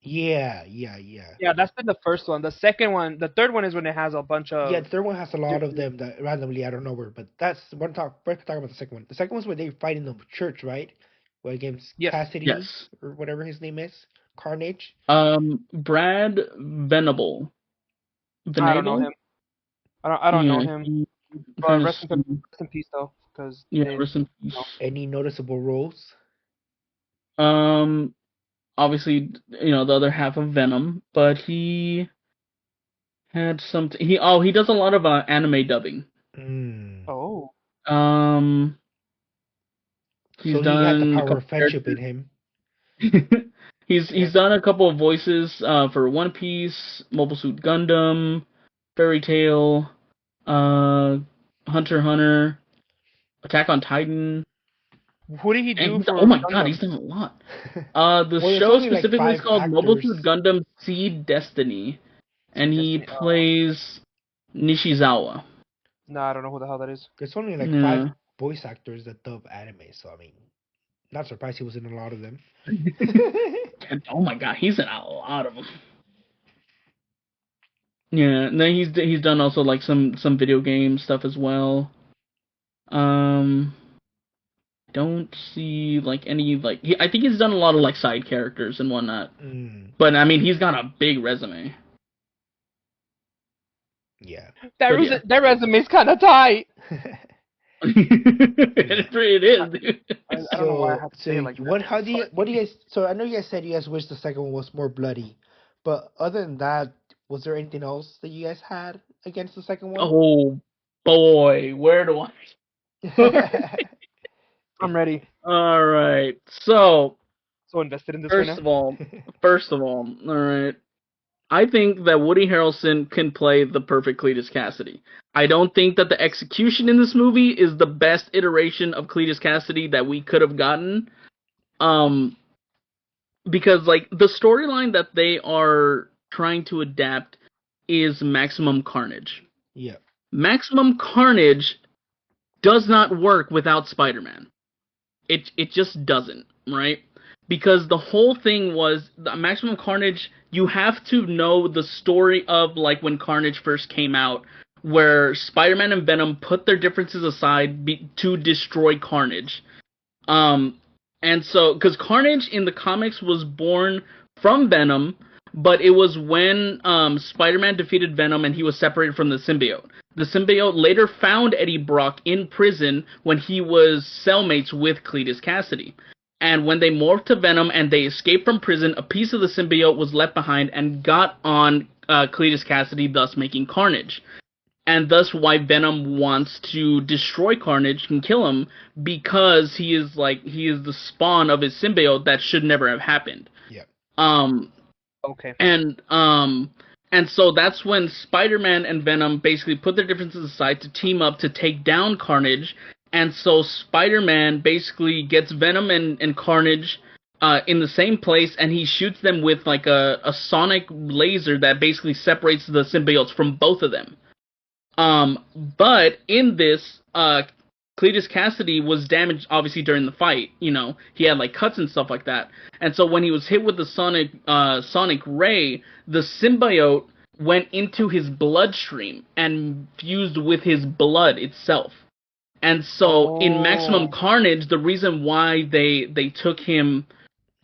yeah, yeah, yeah. Yeah, that's been the first one. The second one, the third one is when it has a bunch Yeah, of the third one has a lot of different. them that randomly out of nowhere, but that's one talk. We're talking about the second one. The second one's where they fight in the church, right? Where against Yes. Cassidy Yes. or whatever his name is, Carnage. Brad Venable. I don't know Venable? him. I don't know Yeah, him. I'm But trying to rest see. in peace though, because Yeah, they. rest in You know. peace. Any noticeable roles? Um, obviously, the other half of Venom, but he had something. He does a lot of anime dubbing. Mm. Oh. Um, he's So he had the done a power couple of friendship in characters. him. He's done a couple of voices for One Piece, Mobile Suit Gundam, Fairy Tail, uh, Hunter x Hunter, Attack on Titan, Who did he and do oh for my god, Gundam? he's done a lot. The Well, there's show only like specifically is five called Mobile Suit actors. Gundam Seed Destiny, and See he Destiny. Oh. plays Nishizawa. No, I don't know who the hell that is. There's only like five Yeah. voice actors that dub anime, so I mean, not surprised he was in a lot of them. And, oh my god, he's in a lot of them. Yeah, and then he's done also like some video game stuff as well. Um, don't see like any like I think he's done a lot of like side characters and whatnot. Mm, But I mean, he's got a big resume. yeah. But yeah, That resume's kind of tight. Yeah. it is, dude. I don't know why I So, have to say it like that. what do you guys? So I know you guys said you guys wish the second one was more bloody, but other than that, was there anything else that you guys had against the second one? Oh boy, where do I? I'm ready. All right. So So invested in this right first now. of all, all right. I think that Woody Harrelson can play the perfect Cletus Cassidy. I don't think that the execution in this movie is the best iteration of Cletus Cassidy that we could have gotten. Um, because like the storyline that they are trying to adapt is Maximum Carnage. Yeah. Maximum Carnage does not work without Spider-Man. It just doesn't, right? Because the whole thing was the Maximum Carnage. You have to know the story of like when Carnage first came out, where Spider-Man and Venom put their differences aside to destroy Carnage. Um, and so because Carnage in the comics was born from Venom, but it was when Spider-Man defeated Venom and he was separated from the symbiote. The symbiote later found Eddie Brock in prison when he was cellmates with Cletus Cassidy. And when they morphed to Venom and they escaped from prison, a piece of the symbiote was left behind and got on Cletus Cassidy, thus making Carnage. And thus why Venom wants to destroy Carnage and kill him, because he is the spawn of his symbiote that should never have happened. Yeah. Okay. And so that's when Spider-Man and Venom basically put their differences aside to team up to take down Carnage. And so Spider-Man basically gets Venom and Carnage in the same place, and he shoots them with like a sonic laser that basically separates the symbiotes from both of them. But in this, Cletus Cassidy was damaged obviously during the fight. You know, he had like cuts and stuff like that. And so when he was hit with the sonic ray, the symbiote went into his bloodstream and fused with his blood itself. And so in Maximum Carnage, the reason why they took him,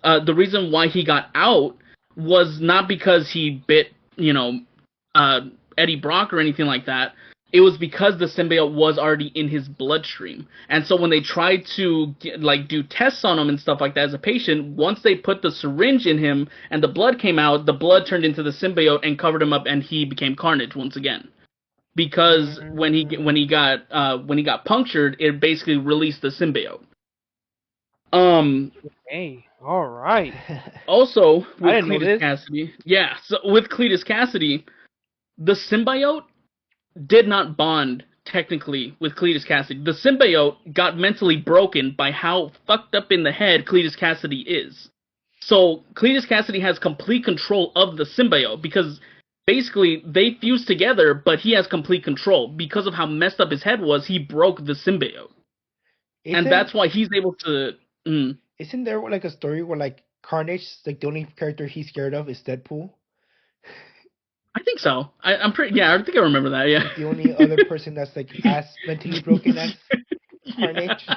the reason why he got out was not because he bit, Eddie Brock or anything like that. It was because the symbiote was already in his bloodstream. And so when they tried to do tests on him and stuff like that as a patient, once they put the syringe in him and the blood came out, the blood turned into the symbiote and covered him up, and he became Carnage once again. Because when he got punctured, it basically released the symbiote. Hey, all right. Also, with I didn't know Cletus this. Cassidy, so with Cletus Cassidy, the symbiote did not bond technically with Cletus Cassidy. The symbiote got mentally broken by how fucked up in the head Cletus Cassidy is. So Cletus Cassidy has complete control of the symbiote because basically they fused together, but he has complete control. Because of how messed up his head was, he broke the symbiote. And that's why he's able to... Isn't there like a story where like Carnage, like the only character he's scared of is Deadpool? I think so. I'm pretty... Yeah, I think I remember that, yeah. The only other person that's like as mentally broken as Carnage.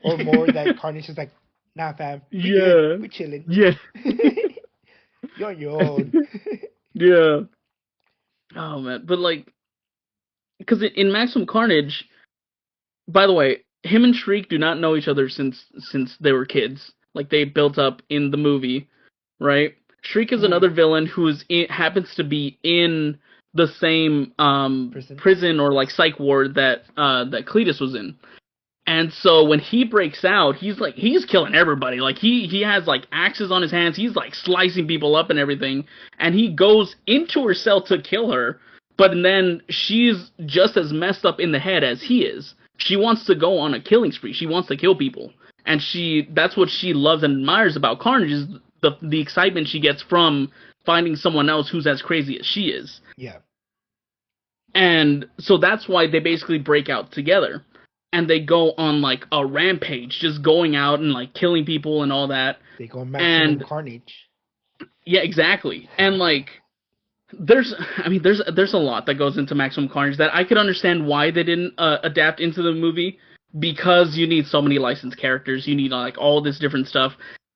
Or more that Carnage is like, nah fam, we chilling. Yeah. You're on your own. Yeah. Oh man, but like, because in Maximum Carnage, by the way, him and Shriek do not know each other since they were kids. Like they built up in the movie, right? Shriek is another villain who happens to be in the same prison or like psych ward that Cletus was in. And so when he breaks out, he's killing everybody. Like he has like axes on his hands. He's like slicing people up and everything. And he goes into her cell to kill her. But then she's just as messed up in the head as he is. She wants to go on a killing spree. She wants to kill people. And that's what she loves and admires about Carnage, is the excitement she gets from finding someone else who's as crazy as she is. Yeah. And so that's why they basically break out together. And they go on like a rampage, just going out and like killing people and all that. They go Maximum Carnage. Yeah, exactly. And like there's a lot that goes into Maximum Carnage that I could understand why they didn't adapt into the movie, because you need so many licensed characters, you need like all this different stuff,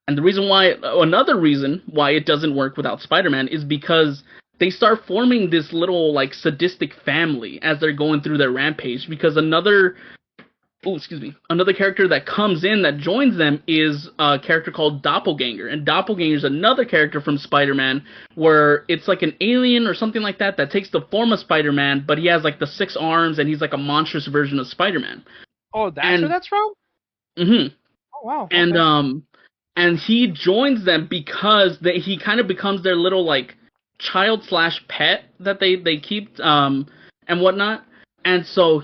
and another reason why it doesn't work without Spider-Man is because they start forming this little like sadistic family as they're going through their rampage, because another character that comes in that joins them is a character called Doppelganger. And Doppelganger is another character from Spider-Man where it's like an alien or something like that that takes the form of Spider-Man, but he has like the 6 arms and he's like a monstrous version of Spider-Man. Oh, that's where And that's from? mhm. Oh, wow. And Okay. and he joins them because he kind of becomes their little like child slash pet that they keep and whatnot. And so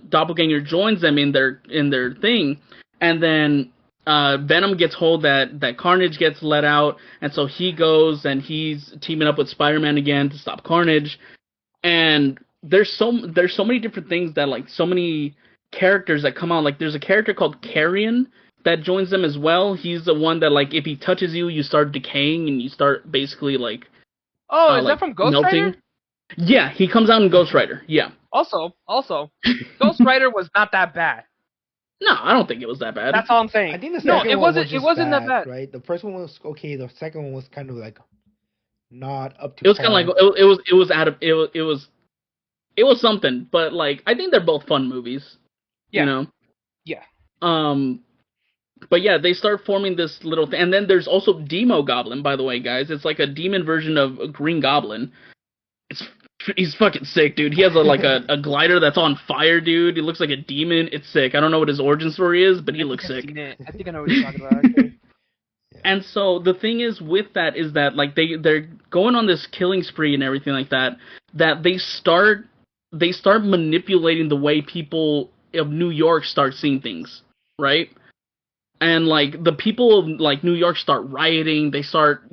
Doppelganger joins them in their thing, and then Venom gets hold that Carnage gets let out, and so he goes and he's teaming up with Spider-Man again to stop Carnage. And there's so many different things that like so many characters that come out. Like there's a character called Carrion that joins them as well. He's the one that like if he touches you, you start decaying and you start basically Oh, is that like from Ghost Rider? melting. Yeah, he comes out in Ghost Rider. Yeah. Also, Ghost Rider was not that bad. No, I don't think it was that bad. That's all I'm I saying. think the No, second it one was wasn't. It just wasn't that bad, bad. right? The first one was okay. The second one was kind of like not up to It was kind of like par. it was out of it was something, but like I think they're both fun movies, you Yeah, know. yeah. Um, but yeah, they start forming this little thing, and then there's also Demo Goblin, by the way, guys. It's like a demon version of Green Goblin. It's He's fucking sick, dude. He has a glider that's on fire, dude. He looks like a demon. It's sick. I don't know what his origin story is, but he I think looks I've sick. seen it. I think I know what you're talking about. Actually. Yeah. And so the thing is with that is that like they're going on this killing spree and everything like that, that they start manipulating the way people of New York start seeing things, right? And like the people of like New York start rioting, they start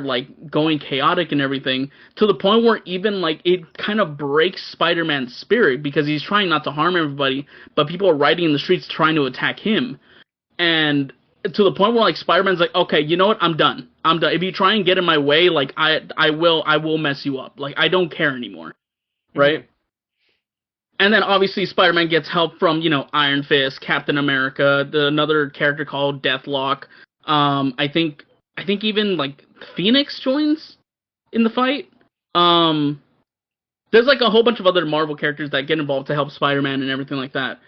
like going chaotic and everything, to the point where even like it kind of breaks Spider-Man's spirit because he's trying not to harm everybody, but people are rioting in the streets trying to attack him. And to the point where like Spider-Man's like, okay, you know what? I'm done. I'm done. If you try and get in my way, like I will mess you up. Like I don't care anymore, Mhm. right? And then obviously Spider-Man gets help from Iron Fist, Captain America, another character called Deathlock. I think even like Phoenix joins in the fight. Um, there's like a whole bunch of other Marvel characters that get involved to help Spider-Man and everything like that.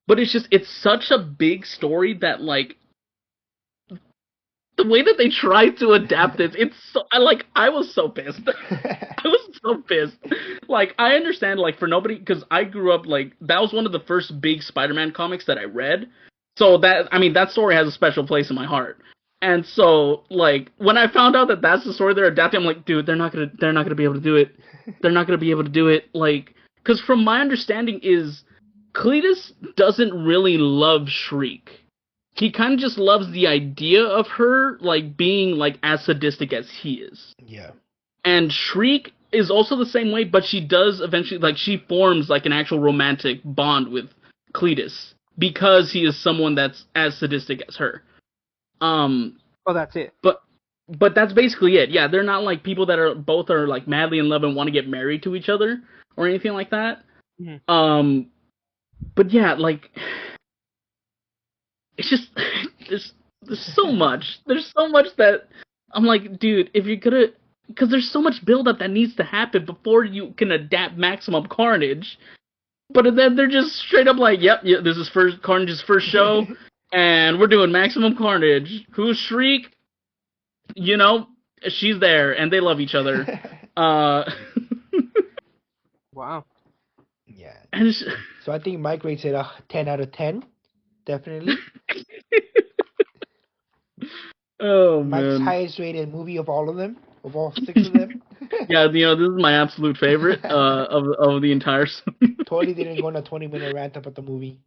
But it's such a big story that like the way that they tried to adapt it, I was so pissed. I was so pissed. Like I understand like for nobody, because I grew up like that was one of the first big Spider-Man comics that I read. So that story has a special place in my heart. And so like when I found out that that's the story they're adapting, I'm like, dude, they're not gonna be able to do it. They're not gonna be able to do it. Like, because from my understanding is Cletus doesn't really love Shriek. He kind of just loves the idea of her like being like as sadistic as he is. Yeah. And Shriek is also the same way, but she does eventually like she forms like an actual romantic bond with Cletus because he is someone that's as sadistic as her. Um, Oh, that's it. but that's basically it. Yeah, they're not like people that are both are like madly in love and want to get married to each other or anything like that. Mhm. Um, but yeah, like it's just there's so much. There's so much that I'm like, dude, if you're gonna, because there's so much buildup that needs to happen before you can adapt Maximum Carnage. But then they're just straight up like, yep, yeah, this is Carnage's first show, and we're doing Maximum Carnage. Who's Shriek? You know, she's there, and they love each other. Uh, Wow. Yeah. and it's, So I think Mike rates it a 10 out of 10. Definitely. oh Mike's man, highest rated movie of all of them, of all 6 of them. yeah, this is my absolute favorite of the entire. Totally didn't go on a 20-minute rant about the movie.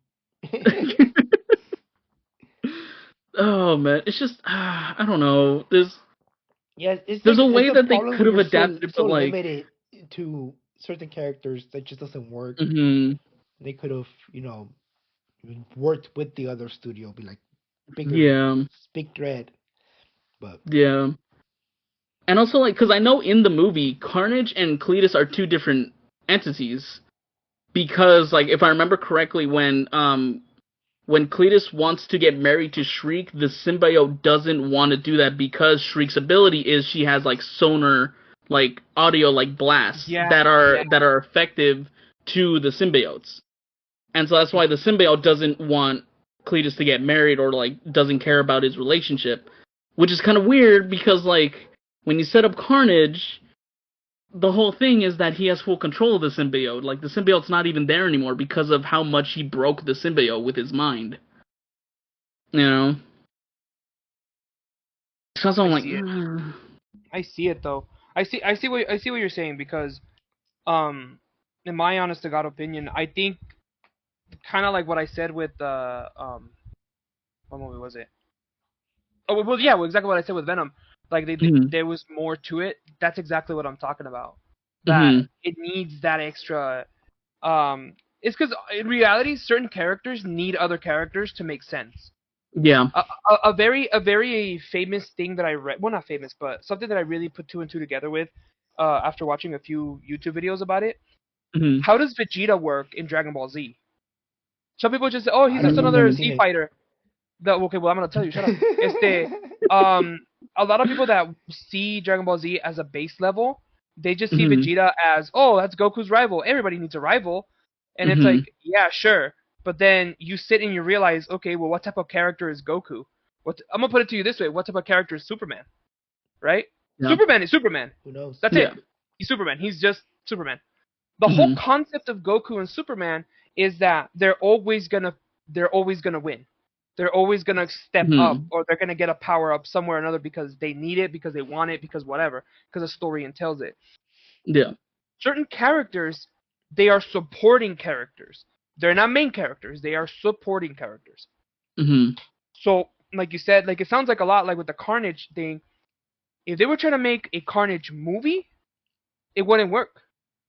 Oh man, it's just I don't know. Yeah, it's There's like a it's way the that they problem could when have you're so adapted it, so but like, limited to certain characters that just doesn't work. hmm They could have, worked with the other studio, be like bigger, yeah, big thread. But yeah. And also, like, because I know in the movie, Carnage and Cletus are two different entities. Because, like, if I remember correctly, when Cletus wants to get married to Shriek, the symbiote doesn't want to do that because Shriek's ability is she has like sonar, like audio, like blasts Yeah, that yeah. are effective to the symbiotes, and so that's why the symbiote doesn't want Cletus to get married or like doesn't care about his relationship, which is kind of weird because like when you set up Carnage, the whole thing is that he has full control of the symbiote. Like, the symbiote's not even there anymore because of how much he broke the symbiote with his mind. You know? So I I'm like, see it. I see it though. I see what you're saying because um in my honest to God opinion, I think kind of like what I said with what movie was it? Oh well, yeah, well, exactly what I said with Venom. Like mm-hmm, there was more to it. That's exactly what I'm talking about. That mm-hmm, it needs that extra. It's because in reality, certain characters need other characters to make sense. yeah, A very famous thing that I read, well, not famous, but something that I really put two and two together with, after watching a few YouTube videos about it. mm-hmm, How does Vegeta work in Dragon Ball Z? Some people just say, oh, he's I just don't know. another Never seen Z it. fighter. Okay, well, I'm gonna tell you, shut up. Um, a lot of people that see Dragon Ball Z as a base level, they just see mm-hmm, Vegeta as, oh, that's Goku's rival. Everybody needs a rival, and it's mm-hmm, like, yeah, sure. But then you sit and you realize, okay, well, what type of character is Goku? I'm gonna put it to you this way: what type of character is Superman? Right? yeah, Superman is Superman. Who knows? That's it. yeah, He's Superman. He's just Superman. The whole mm-hmm, concept of Goku and Superman is that they're always gonna win. They're always gonna step up, mm-hmm, or they're gonna get a power up somewhere or another because they need it, because they want it, because whatever, because the story entails it. yeah, Certain characters, they are supporting characters. They're not main characters. They are supporting characters. mm-hmm, So, like you said, like it sounds like a lot like with the Carnage thing. If they were trying to make a Carnage movie, it wouldn't work.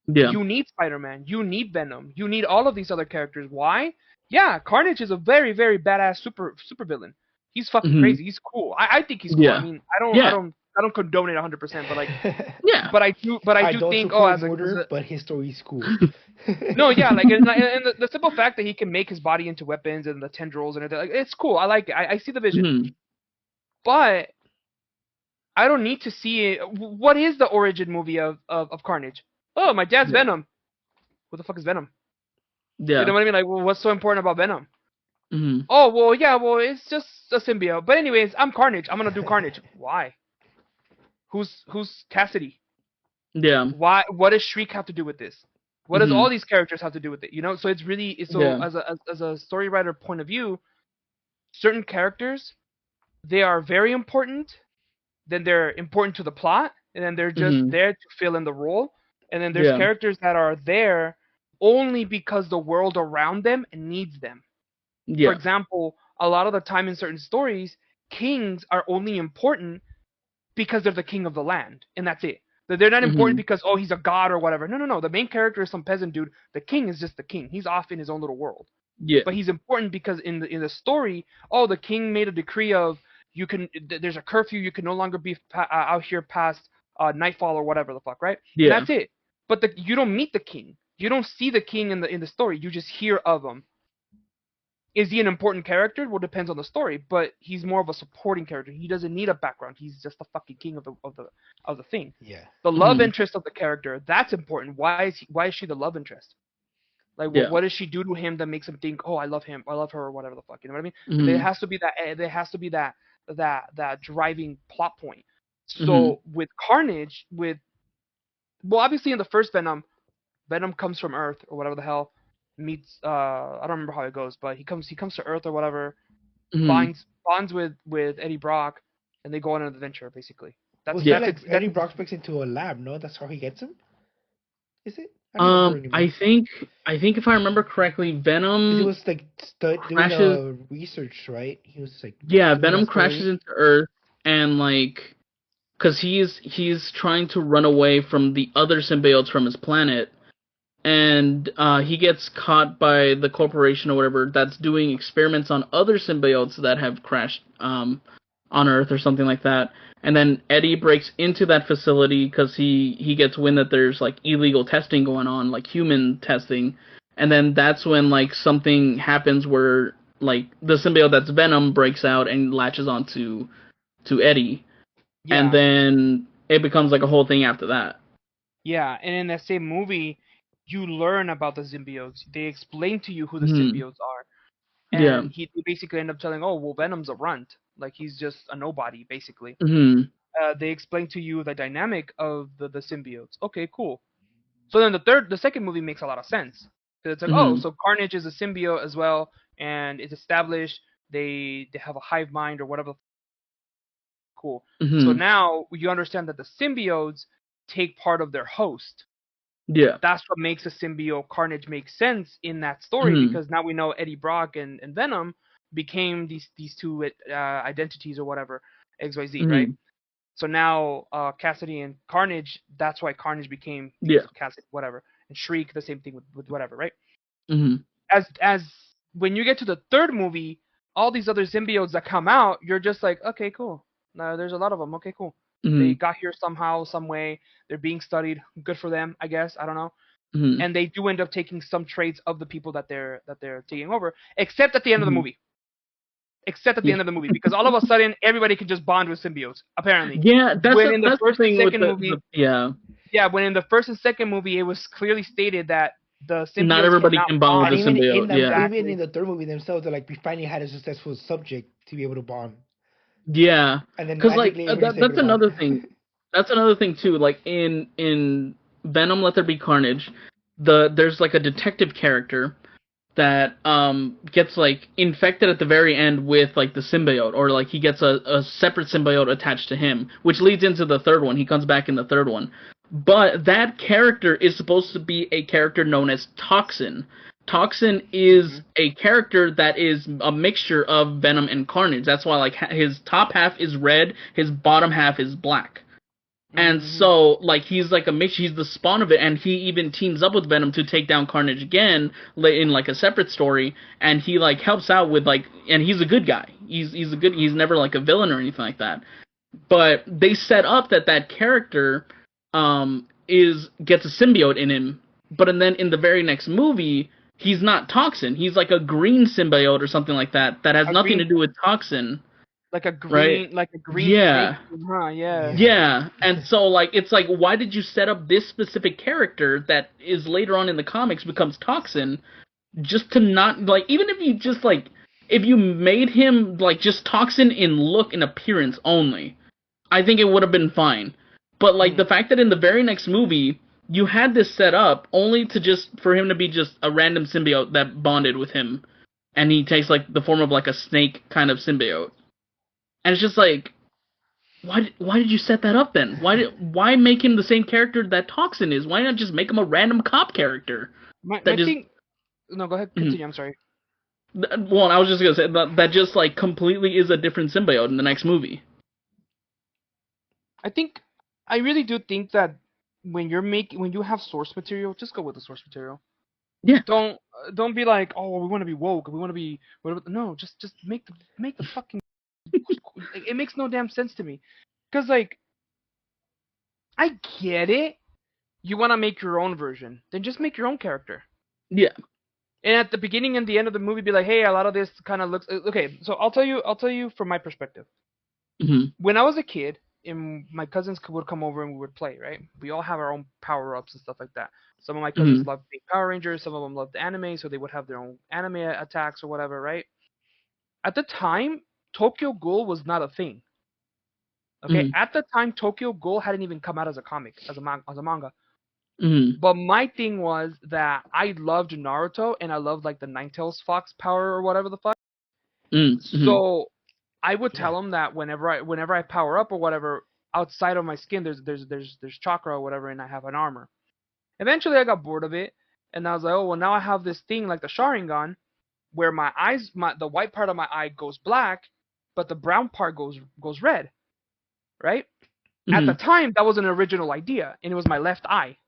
yeah, You need Spider-Man. You need Venom. You need all of these other characters. Why? Yeah, Carnage is a very, very badass super villain. He's fucking mm-hmm, crazy. He's cool. I think he's cool. I yeah, mean, I don't I yeah, don't I don't condone it 100%, but like, yeah, but I I do don't think, oh, support as murder, a but his story is cool. no, yeah, like, and the simple fact that he can make his body into weapons and the tendrils and everything, like, it's cool. I like it. I see the vision, mm-hmm, but I don't need to see it. What is the origin movie of Carnage? Oh, my dad's yeah, Venom. Who the fuck is Venom? You yeah, know what I mean? Like, well, what's so important about Venom? mm-hmm, Oh, well, yeah, well, it's just a symbiote. But anyways, I'm Carnage. I'm gonna do Carnage. Why? Who's Cassidy? yeah, Why? What does Shriek have to do with this? What does mm-hmm, all these characters have to do with it? You know, so so yeah, as a story writer point of view, certain characters, they are very important. Then they're important to the plot, and then they're just mm-hmm, there to fill in the role. And then there's yeah, characters that are there only because the world around them needs them. For yeah, example, a lot of the time in certain stories, kings are only important because they're the king of the land, and that's it. They're not important mm-hmm, because, oh, he's a god or whatever. No, no, no. The main character is some peasant dude. The king is just the king. He's off in his own little world. yeah, But he's important because in the story, oh, the king made a decree of there's a curfew. You can no longer be out here past nightfall or whatever the fuck, right? And yeah, that's it. But you don't meet the king. You don't see the king in the story. You just hear of him. Is he an important character? Well, depends on the story, but he's more of a supporting character. He doesn't need a background. He's just the fucking king of the thing. Yeah. The love mm-hmm, interest of the character, that's important. Why is she the love interest? Like, yeah, what does she do to him that makes him think, oh, I love him, I love her, or whatever the fuck? You know what I mean? There mm-hmm, has to be that. There has to be that driving plot point. mm-hmm, So with Carnage, well, obviously in the first Venom, Venom comes from Earth or whatever the hell, meets I don't remember how it goes, but he comes to Earth or whatever, mm-hmm, bonds with Eddie Brock, and they go on an adventure basically. Well, That's he yeah. that's like ex- Eddie that's Brock breaks into a lab. No, that's how he gets him. Is it? I don't remember anymore. I think if I remember correctly, Because he Venom was like doing crashes. research, right? He was like Yeah, doing Venom that crashes story. into Earth and like, cause he's trying to run away from the other symbiotes from his planet, and he gets caught by the corporation or whatever that's doing experiments on other symbiotes that have crashed on Earth or something like that. And then Eddie breaks into that facility because he gets wind that there's like illegal testing going on, like human testing. And then that's when like something happens where like the symbiote that's Venom breaks out and latches onto to Eddie. And Yeah. then it becomes like a whole thing after that. Yeah, and in that same movie, you learn about the symbiotes. They explain to you who the Mm-hmm. symbiotes are, Yeah. and he basically end up telling, "Oh, well, Venom's a runt. Like he's just a nobody, basically." Mm-hmm. They explain to you the dynamic of the symbiotes. Okay, cool. So then the second movie makes a lot of sense. 'Cause it's like, oh, Mm-hmm. so Carnage is a symbiote as well, and it's established they have a hive mind or whatever. Cool. So Mm-hmm. now you understand that the symbiotes take part of their host. Yeah. That's what makes a symbiote Carnage make sense in that story, Mm-hmm. because now we know Eddie Brock and Venom became these two identities or whatever, XYZ, right? Mm-hmm. So now Cassidy and Carnage, that's why Carnage became Yeah. fused with Cassidy, whatever. And Shriek, the same thing with whatever, right? Mm-hmm. As when you get to the third movie, all these other symbiotes that come out, you're just like, okay, cool. There's a lot of them. Okay, cool. Mm-hmm. They got here somehow, some way. They're being studied. Good for them, I guess. I don't know. Mm-hmm. And they do end up taking some traits of the people that they're taking over, except at the end of the Mm-hmm. movie. Except at the Yeah. end of the movie, because all of a sudden everybody can just bond with symbiotes. Apparently, Yeah, when in the that's the first and thing with second movie, the yeah. yeah, when in the first and second movie, it was clearly stated that the Not symbiotes everybody cannot can bond with And bond. the even in symbiote. the Yeah. even Exactly. in the third movie themselves, they're like, we finally had a successful subject to be able to bond, Yeah, and then because like magically everybody's able that's to bond. another thing. That's another thing too. Like in Venom, Let There Be Carnage, there's like a detective character that gets like infected at the very end with like the symbiote, or like he gets a separate symbiote attached to him, which leads into the third one. He comes back in the third one. But that character is supposed to be a character known as Toxin. Toxin is a character that is a mixture of Venom and Carnage. That's why like his top half is red, his bottom half is black. And Mm-hmm. so, like, he's like a mix. He's the spawn of it, and he even teams up with Venom to take down Carnage again in like a separate story. And he like helps out with like, and he's a good guy. He's a good. He's never like a villain or anything like that. But they set up that character is gets a symbiote in him. But and then in the very next movie, he's not Toxin. He's like a green symbiote or something like that. That has A nothing to green, do with Toxin, like a right? green snake, Yeah. huh? Yeah. Yeah. Yeah, and so like it's like, why did you set up this specific character that is later on in the comics becomes Toxin, just to not like, even if you just like, if you made him like just Toxin in look and appearance only, I think it would have been fine. But like the Mm. fact that in the very next movie you had this set up only to just for him to be just a random symbiote that bonded with him, and he takes like the form of like a snake kind of symbiote, and it's just like, why did you set that up then? Why make him the same character that Toxin is? Why not just make him a random cop character My that just thing. No, go ahead. mhm. Continue. I'm sorry. Well, I was just gonna say that just like completely is a different symbiote in the next movie. I think I really do think that when you have source material, just go with the source material. Yeah. Don't be like, oh, we want to be woke, we want to be whatever. No, just make the fucking. It makes no damn sense to me, because like I get it. You want to make your own version, then just make your own character. Yeah. And at the beginning and the end of the movie, be like, hey, a lot of this kind of looks okay. So I'll tell you from my perspective. Hmm. When I was a kid, and my cousins would come over and we would play, right? We all have our own power ups and stuff like that. Some of my Hmm. cousins loved being Power Rangers, some of them loved anime, so they would have their own anime attacks or whatever, right? At the time, Tokyo Ghoul was not a thing. Okay, Hmm. at the time, Tokyo Ghoul hadn't even come out as a comic, as a manga. Hmm. But my thing was that I loved Naruto and I loved like the Ninetales Fox power or whatever the fuck. Hmm. So I would Yeah. tell him that whenever I power up or whatever, outside of my skin there's chakra or whatever, and I have an armor. Eventually I got bored of it, and I was like, oh well, now I have this thing like the Sharingan, where the white part of my eye goes black, but the brown part goes red, right? At the Hmm. time that was an original idea, and it was my left eye,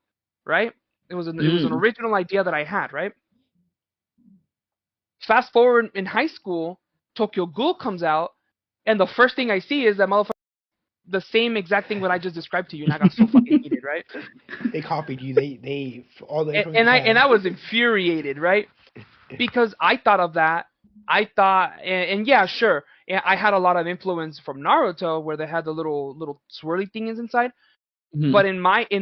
right? It was an Hmm. original idea that I had, right? Fast forward in high school, Tokyo Ghoul comes out, and the first thing I see is that motherfucker, the same exact thing what I just described to you, and I got so fucking heated, right? They copied you. They all the And, information. and I was infuriated, right? Because I thought of that. I thought, and yeah, sure. And I had a lot of influence from Naruto, where they had the little swirly things inside. Mhm. But in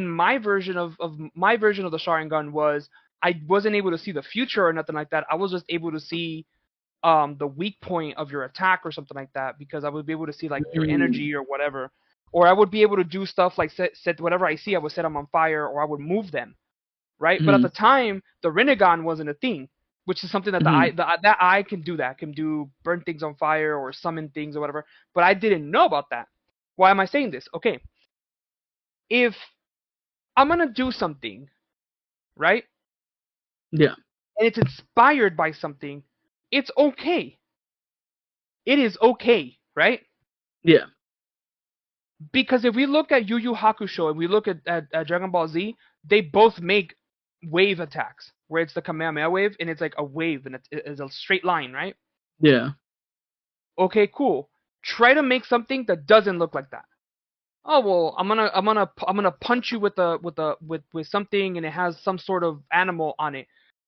my version of my version of the Sharingan was I wasn't able to see the future or nothing like that. I was just able to see the weak point of your attack or something like that, because I would be able to see like your energy or whatever, or I would be able to do stuff like set whatever I see, I would set them on fire, or I would move them, right? But at the time, the Rinnegan wasn't a thing, which is something that that eye can do, that can do burn things on fire or summon things or whatever. But I didn't know about that. Why am I saying this? Okay, if I'm gonna do something, right, Yeah. and it's inspired by something, it's okay. It is okay, right? Yeah. Because if we look at Yu Yu Hakusho and we look at Dragon Ball Z, they both make wave attacks, where it's the Kamehameha wave, and it's like a wave, and it's a straight line, right? Yeah. Okay, cool. Try to make something that doesn't look like that. Oh well, I'm gonna punch you with something, and it has some sort of animal on it.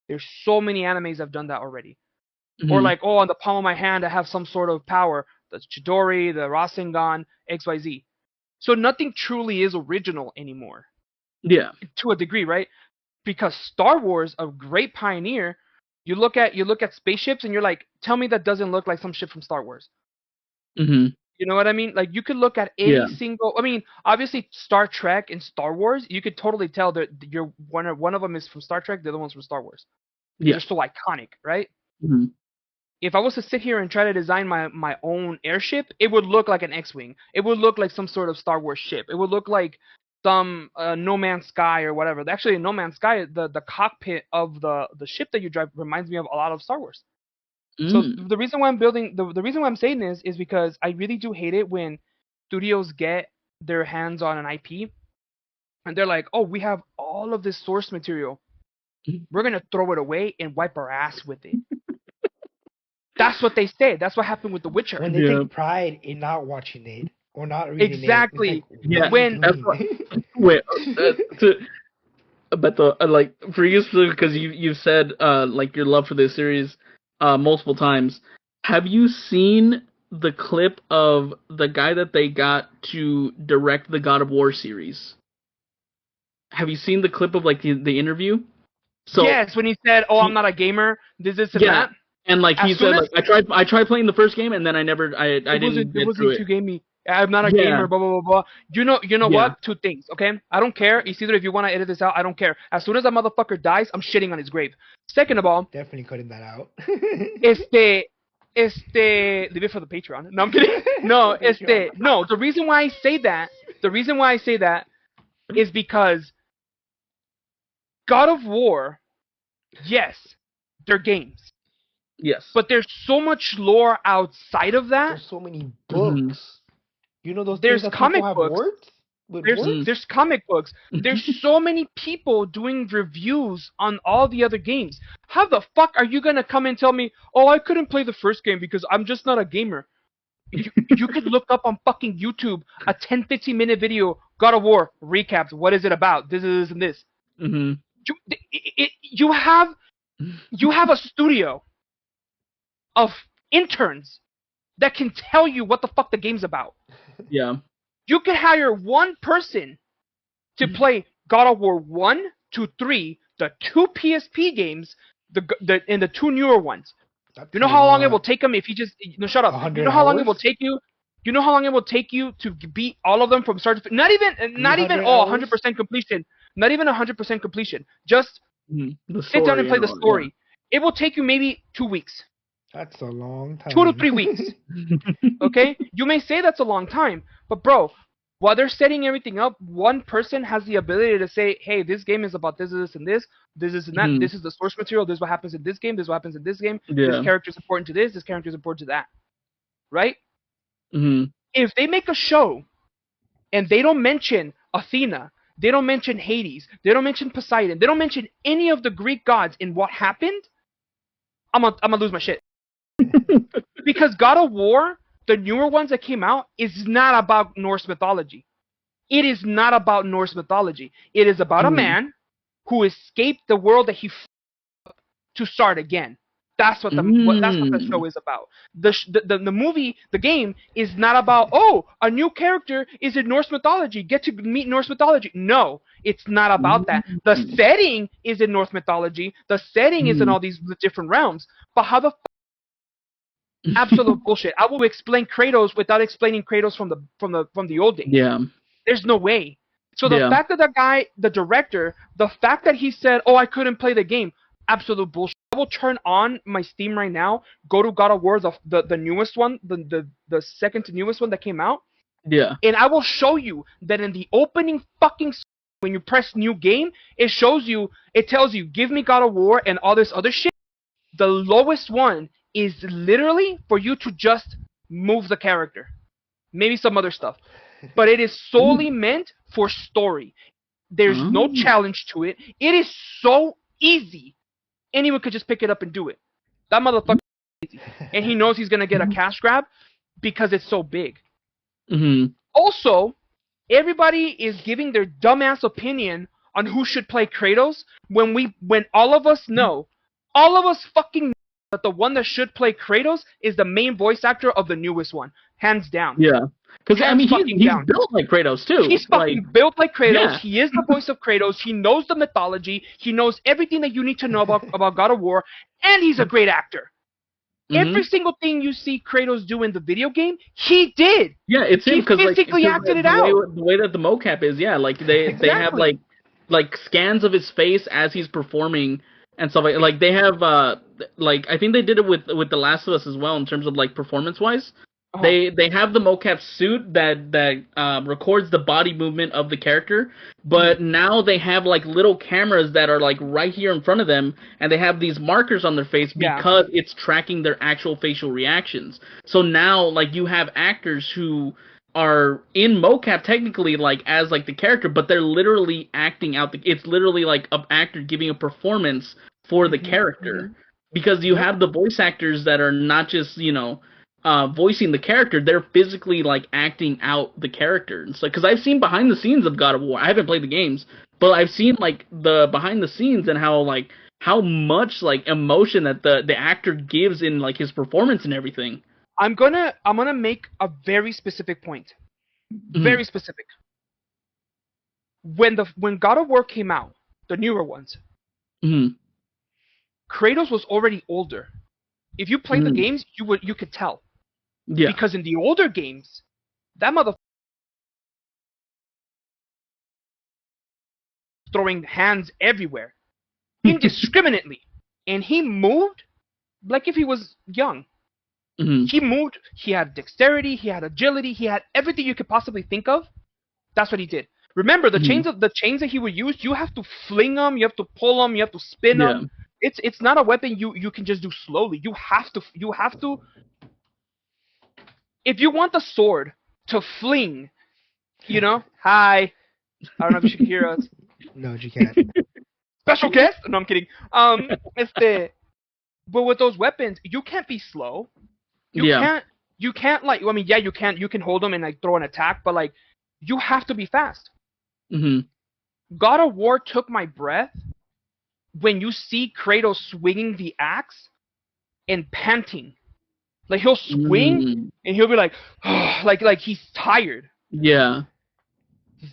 There's so many animes I've done that already. Or Mhm. like, oh, on the palm of my hand I have some sort of power. The Chidori, the Rasengan, XYZ. So nothing truly is original anymore, Yeah. to a degree, right? Because Star Wars, a great pioneer, you look at spaceships and you're like, tell me that doesn't look like some shit from Star Wars. Mhm. You know what I mean? Like, you could look at any Yeah. single. I mean, obviously Star Trek and Star Wars, you could totally tell that you're one of them is from Star Trek, the other one's from Star Wars. Yeah. They're so iconic, right? Mhm. If I was to sit here and try to design my own airship, it would look like an X-wing. It would look like some sort of Star Wars ship. It would look like some No Man's Sky or whatever. Actually, in No Man's Sky, the cockpit of the ship that you drive reminds me of a lot of Star Wars. So Mm. the reason why I'm building the reason why I'm saying this is because I really do hate it when studios get their hands on an IP and they're like, oh, we have all of this source material. We're gonna throw it away and wipe our ass with it. That's what they say. That's what happened with The Witcher. When they Yeah. take pride in not watching it or not reading Exactly. it, it's like, Yeah. what are When you That's doing? what. Wait. To, but the like for you, because you've said like your love for this series multiple times. Have you seen the clip of the guy that they got to direct the God of War series? Have you seen the clip of like the interview? So yes, when he said, "Oh, I'm he, not a gamer," this and yeah, that. and like he As soon said, as like I tried playing the first game and then I didn't it get through wasn't it. too gamey. I'm not a Yeah, gamer. Blah blah blah blah. You know yeah, what? Two things. Okay, I don't care. It's either if you want to edit this out, I don't care. As soon as that motherfucker dies, I'm shitting on his grave. Second of all, Definitely cutting that out. leave it for the Patreon. No, I'm kidding. No, no. The reason why I say that is because God of War, yes, they're games. yes. But there's so much lore outside of that. There's so many Mhm. books. You know those There's things that comic people have books. words? With words? There's comic books. There's so many people doing reviews on all the other games. How the fuck are you gonna come and tell me, oh, I couldn't play the first game because I'm just not a gamer? You could look up on fucking YouTube a 10-15 minute video, God of War recaps. What is it about? This and this. Hmm. You have a studio of interns that can tell you what the fuck the game's about. Yeah. You could hire one person to play God of War 1, 2, 3, the two PSP games, and the two newer ones. That's You know a how long it lot. will take him if he just... No, shut up. 100 You know how long it will hours? take you... You know how long it will take you to beat all of them from start to finish? Not even 300 100% completion. Not even 100% completion. Just The sit down and play the all, story. It will take you maybe 2 weeks. That's a long time. 2 to 3 weeks. Okay? You may say that's a long time, but bro, while they're setting everything up, one person has the ability to say, hey, this game is about this and this, this and that, Mhm. this is the source material, this is what happens in this game, this is what happens in this game, Yeah. this character is important to this character is important to that. Right? Hmm. If they make a show and they don't mention Athena, they don't mention Hades, they don't mention Poseidon, they don't mention any of the Greek gods in what happened, I'm gonna lose my shit. Because God of War the newer ones that came out is not about Norse mythology. It is not about Norse mythology. It is about a man who escaped the world that he to start again. That's what the show is about. The movie, the game is not about, oh, a new character is in Norse mythology. Get to meet Norse mythology. No, it's not about that. The setting is in Norse mythology. The setting is in all these different realms. But how the absolute bullshit. I will explain Kratos without explaining Kratos from the old days. Yeah. There's no way. So the fact that guy, the director, the fact that he said, oh, I couldn't play the game, absolute bullshit. I will turn on my Steam right now, go to God of War, the newest one, the second to newest one that came out. Yeah. And I will show you that in the opening fucking when you press new game, it tells you, give me God of War and all this other shit. The lowest one is literally for you to just move the character. Maybe some other stuff. But it is solely meant for story. There's no challenge to it. It is so easy. Anyone could just pick it up and do it. That motherfucker is easy. And he knows he's going to get a cash grab because it's so big. Also, everybody is giving their dumbass opinion on who should play Kratos when all of us fucking know that the one that should play Kratos is the main voice actor of the newest one. Hands down. Yeah. Because, I mean, he's built like Kratos, too. He's fucking built like Kratos. Yeah. He is the voice of Kratos. He knows the mythology. He knows everything that you need to know about God of War. And he's a great actor. Every single thing you see Kratos do in the video game, he did. Yeah, it's him. He physically acted it out. The way that the mocap is, yeah. Like, they have, like scans of his face as he's performing and stuff like they have, like, I think they did it with The Last of Us as well in terms of, like, performance-wise. They have the mocap suit that records the body movement of the character, but now they have like little cameras that are like right here in front of them, and they have these markers on their face because it's tracking their actual facial reactions. So now like you have actors who are in mocap technically like as like the character, but they're literally acting out. It's literally like an actor giving a performance for the character because you have the voice actors that are not just voicing the character, they're physically like acting out the character. It's like, because I've seen behind the scenes of God of War. I haven't played the games, but I've seen like the behind the scenes and how much like emotion that the actor gives in like his performance and everything. I'm gonna make a very specific point. Very specific. When God of War came out, the newer ones, Kratos was already older. If you played the games, you could tell. Yeah. Because in the older games, that motherfucker throwing hands everywhere, indiscriminately, and he moved like if he was young. He moved. He had dexterity. He had agility. He had everything you could possibly think of. That's what he did. Remember the chains that he would use. You have to fling them. You have to pull them. You have to spin them. It's not a weapon you can just do slowly. You have to. If you want the sword to fling, hi. I don't know if you can hear us. No, you can't. Special guest? No, I'm kidding. But with those weapons, you can't be slow. You can't like. I mean, yeah, you can. You can hold them and like throw an attack, but like, you have to be fast. God of War took my breath when you see Kratos swinging the axe and panting. Like he'll swing and he'll be like, like he's tired. Yeah.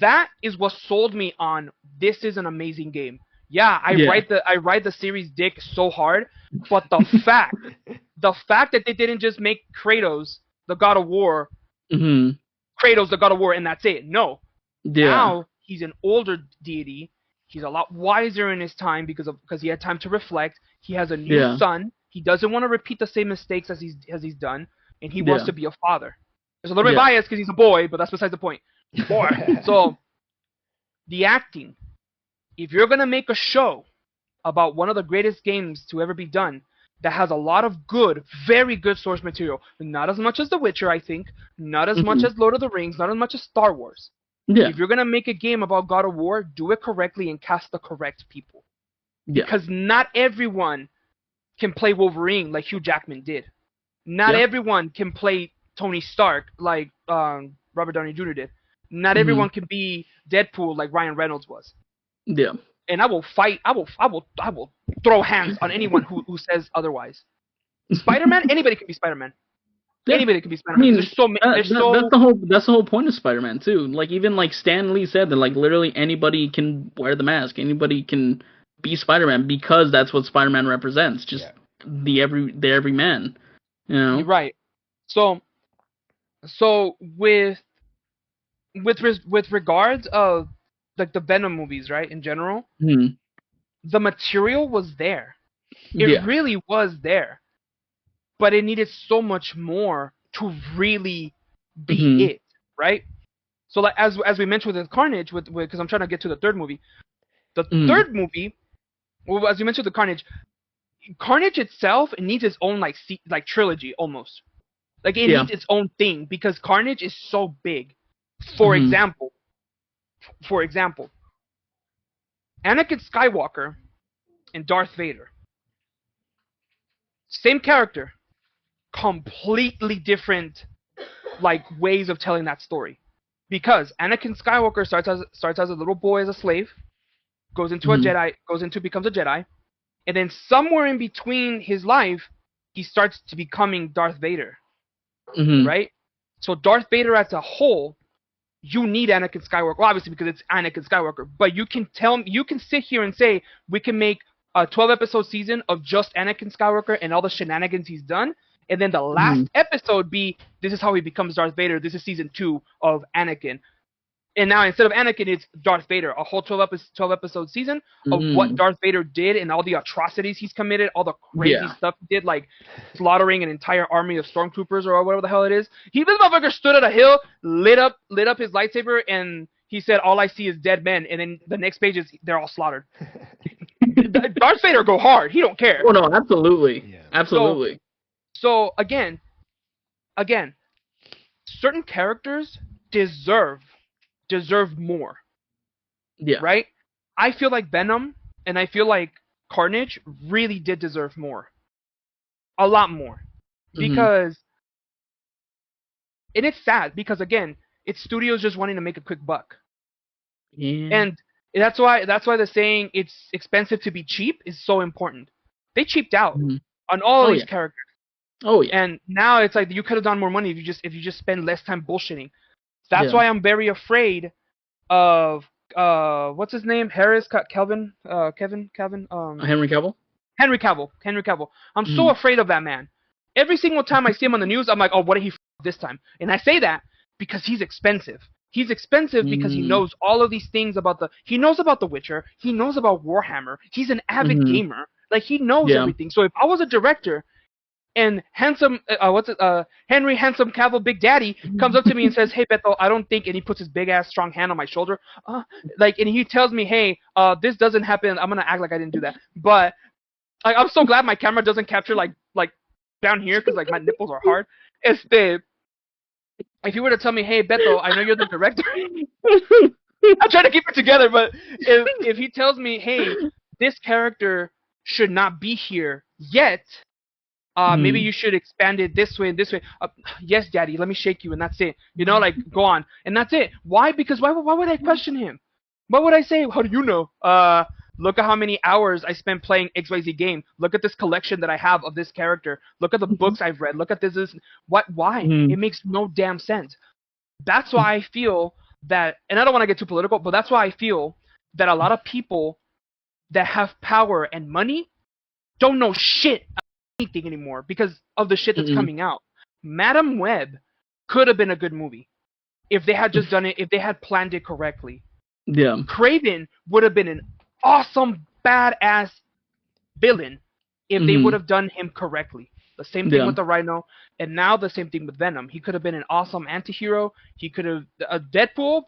That is what sold me on this is an amazing game. Yeah, I ride the series dick so hard, but the fact that they didn't just make Kratos the God of War, Kratos the God of War, and that's it. No. Yeah. Now he's an older deity. He's a lot wiser in his time because he had time to reflect. He has a new son. He doesn't want to repeat the same mistakes as he's done, and he wants to be a father. There's a little bit biased because he's a boy, but that's besides the point. Boy. So, the acting. If you're gonna make a show about one of the greatest games to ever be done, that has a lot of good, very good source material, not as much as The Witcher, I think, not as much as Lord of the Rings, not as much as Star Wars. Yeah. If you're gonna make a game about God of War, do it correctly and cast the correct people. Yeah. Because not everyone can play Wolverine like Hugh Jackman did. Not everyone can play Tony Stark like Robert Downey Jr. did. Not everyone can be Deadpool like Ryan Reynolds was. Yeah. And I will fight. I will throw hands on anyone who says otherwise. Spider-Man, anybody can be Spider-Man. Yeah. Anybody can be I Spider-Man. mean, There's so many. that's the whole point of Spider-Man too. Like even like Stan Lee said that like literally anybody can wear the mask, anybody can be Spider-Man because that's what Spider-Man represents. Just the everyman. You know. You're right. So with regards of like the Venom movies, right? In general, the material was there. It really was there, but it needed so much more to really be it, right? So like as we mentioned with Carnage, with because I'm trying to get to the third movie. The third movie, well, as you mentioned, the Carnage itself, it needs its own like trilogy almost. Like it needs its own thing because Carnage is so big. For example, Anakin Skywalker and Darth Vader. Same character, completely different like ways of telling that story. Because Anakin Skywalker starts as a little boy as a slave, goes into becomes a Jedi, and then somewhere in between his life, he starts to becoming Darth Vader. Right? So Darth Vader as a whole, you need Anakin Skywalker, well, obviously because it's Anakin Skywalker, but you can sit here and say we can make a 12-episode season of just Anakin Skywalker and all the shenanigans he's done, and then the last episode be this is how he becomes Darth Vader. This is season 2 of Anakin. And now instead of Anakin, it's Darth Vader. A whole 12-episode season of what Darth Vader did and all the atrocities he's committed, all the crazy stuff he did, like slaughtering an entire army of stormtroopers or whatever the hell it is. This motherfucker stood at a hill, lit up his lightsaber, and he said, "All I see is dead men." And then the next page is they're all slaughtered. Darth Vader go hard. He don't care. Oh no, absolutely, absolutely. So again, certain characters deserve more. Yeah. Right? I feel like Venom and I feel like Carnage really did deserve more. A lot more. Because and it's sad because again, it's studios just wanting to make a quick buck. Yeah. And that's why the saying it's expensive to be cheap is so important. They cheaped out on all these characters. Oh yeah. And now it's like you could have done more money if you just spend less time bullshitting. That's why I'm very afraid of what's his name? Henry Cavill. Henry Cavill. I'm so afraid of that man. Every single time I see him on the news, I'm like, oh, what did he f this time? And I say that because he's expensive. He's expensive because he knows all of these things he knows about The Witcher. He knows about Warhammer. He's an avid gamer. Like he knows everything. So if I was a director and Henry Handsome Cavill Big Daddy comes up to me and says, "Hey Beto, I don't think," and he puts his big ass strong hand on my shoulder, and he tells me, "Hey, this doesn't happen." I'm gonna act like I didn't do that, but I'm so glad my camera doesn't capture like down here because like my nipples are hard. If you were to tell me, "Hey Beto, I know you're the director," I'm trying to keep it together, but if he tells me, "Hey, this character should not be here yet. Maybe you should expand it this way and this way." Yes, Daddy, let me shake you, and that's it. You know, like, go on. And that's it. Why? Because why would I question him? What would I say? How do you know? Look at how many hours I spent playing XYZ game. Look at this collection that I have of this character. Look at the books I've read. Look at this. Why? It makes no damn sense. That's why I feel that, and I don't want to get too political, but that's why I feel that a lot of people that have power and money don't know shit anything anymore because of the shit that's coming out. Madam Web could have been a good movie if they had just done it, if they had planned it correctly. Yeah. Kraven would have been an awesome badass villain if they would have done him correctly. The same thing with the Rhino, and now the same thing with Venom. He could have been an awesome anti-hero. He could have Deadpool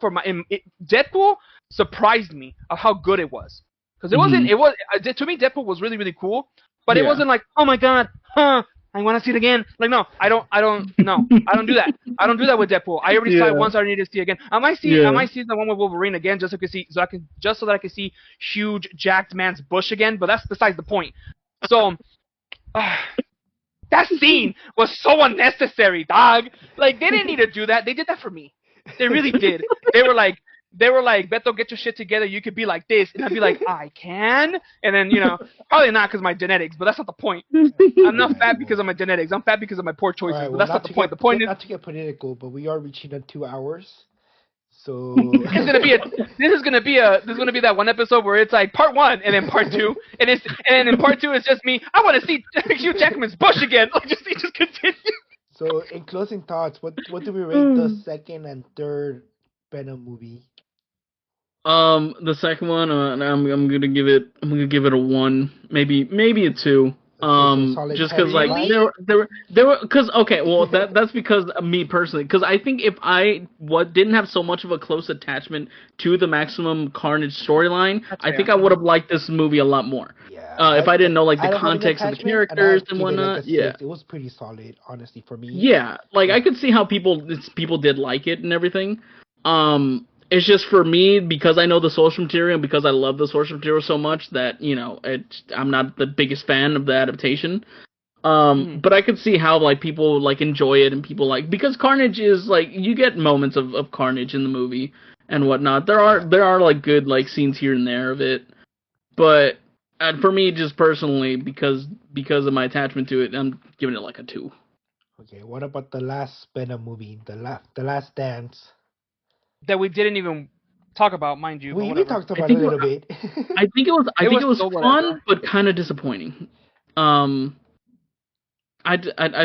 Deadpool surprised me of how good it was. Because to me Deadpool was really, really cool. But it wasn't like, oh my god, I want to see it again. Like, no, I don't do that. I don't do that with Deadpool. I already saw it once. I don't need to see it again. I might see the one with Wolverine again just so that I can see huge jacked man's bush again. But that's besides the point. So, That scene was so unnecessary, dog. Like they didn't need to do that. They did that for me. They really did. They were like, Beto, get your shit together. You could be like this, and I'd be like, I can. And then probably not because of my genetics, but that's not the point. I'm not fat because of my genetics. I'm fat because of my poor All choices. right, But well, that's not the point. The point is, not to get political, but we are reaching on 2 hours, so it's gonna be this is gonna be that one episode where it's like part 1 and then part 2, and then in part 2 it's just me. I want to see Hugh Jackman's bush again. Like just continue. So, in closing thoughts, what do we rate the second and third Venom movie? The second one, I'm gonna give it a 1, maybe a 2. solid Just because 10. like Really? there were because okay, well that's because of me personally. Because I think if I didn't have so much of a close attachment to the Maximum Carnage storyline, I think I would have liked this movie a lot more. Yeah, If I didn't know like I the don't have any context of the attachment, characters I'd and give it, like, whatnot. a Yeah. 6. It was pretty solid, honestly, for me. Yeah, like I could see how people did like it and everything. It's just for me because I know the source material and because I love the source material so much that I'm not the biggest fan of the adaptation. But I could see how like people like enjoy it and people like because Carnage is like you get moments of Carnage in the movie and whatnot. There are like good like scenes here and there of it, but for me just personally because of my attachment to it, I'm giving it like a 2. Okay, what about the last Venom movie, the Last Dance? That we didn't even talk about, mind you. But We whatever. talked about it a little bit. I think it was So fun whatever. but kind of disappointing. I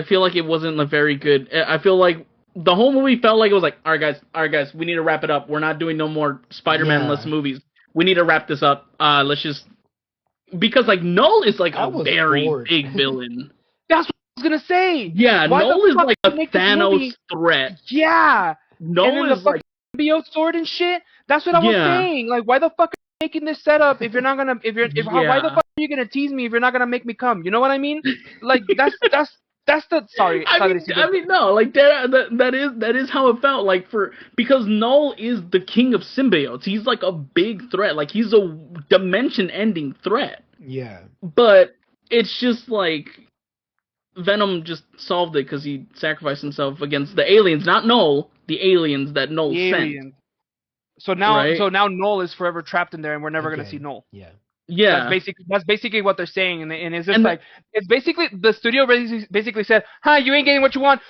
feel like it wasn't a very good. I feel like the whole movie felt like it was like, all right, guys, we need to wrap it up. We're not doing no more Spider-Man-less Yeah. movies. We need to wrap this up. Let's just because like Null is like I a was very bored. big villain. That's what I was gonna say. Yeah, Why the Null is fuck like did a they make this Thanos movie? threat. Yeah. And Null then the is like fucking symbiote sword and shit. That's what I was yeah, saying. Like, why the fuck are you making this setup if you're not gonna why the yeah. fuck are you gonna tease me if you're not gonna make me come? You know what I mean? Like that's the sorry. I mean, no, like that is how it felt. Like because Null is the king of symbiotes. He's like a big threat. Like he's a dimension-ending threat. Yeah. But it's just like Venom just solved it because he sacrificed himself against the aliens, not Null. The aliens that Null the sent. alien. So now, Right? Null is forever trapped in there, and we're never gonna see Again. Null. Yeah. Yeah. That's basically what they're saying, and it's just like it's basically the studio basically said, "Huh, you ain't getting what you want,"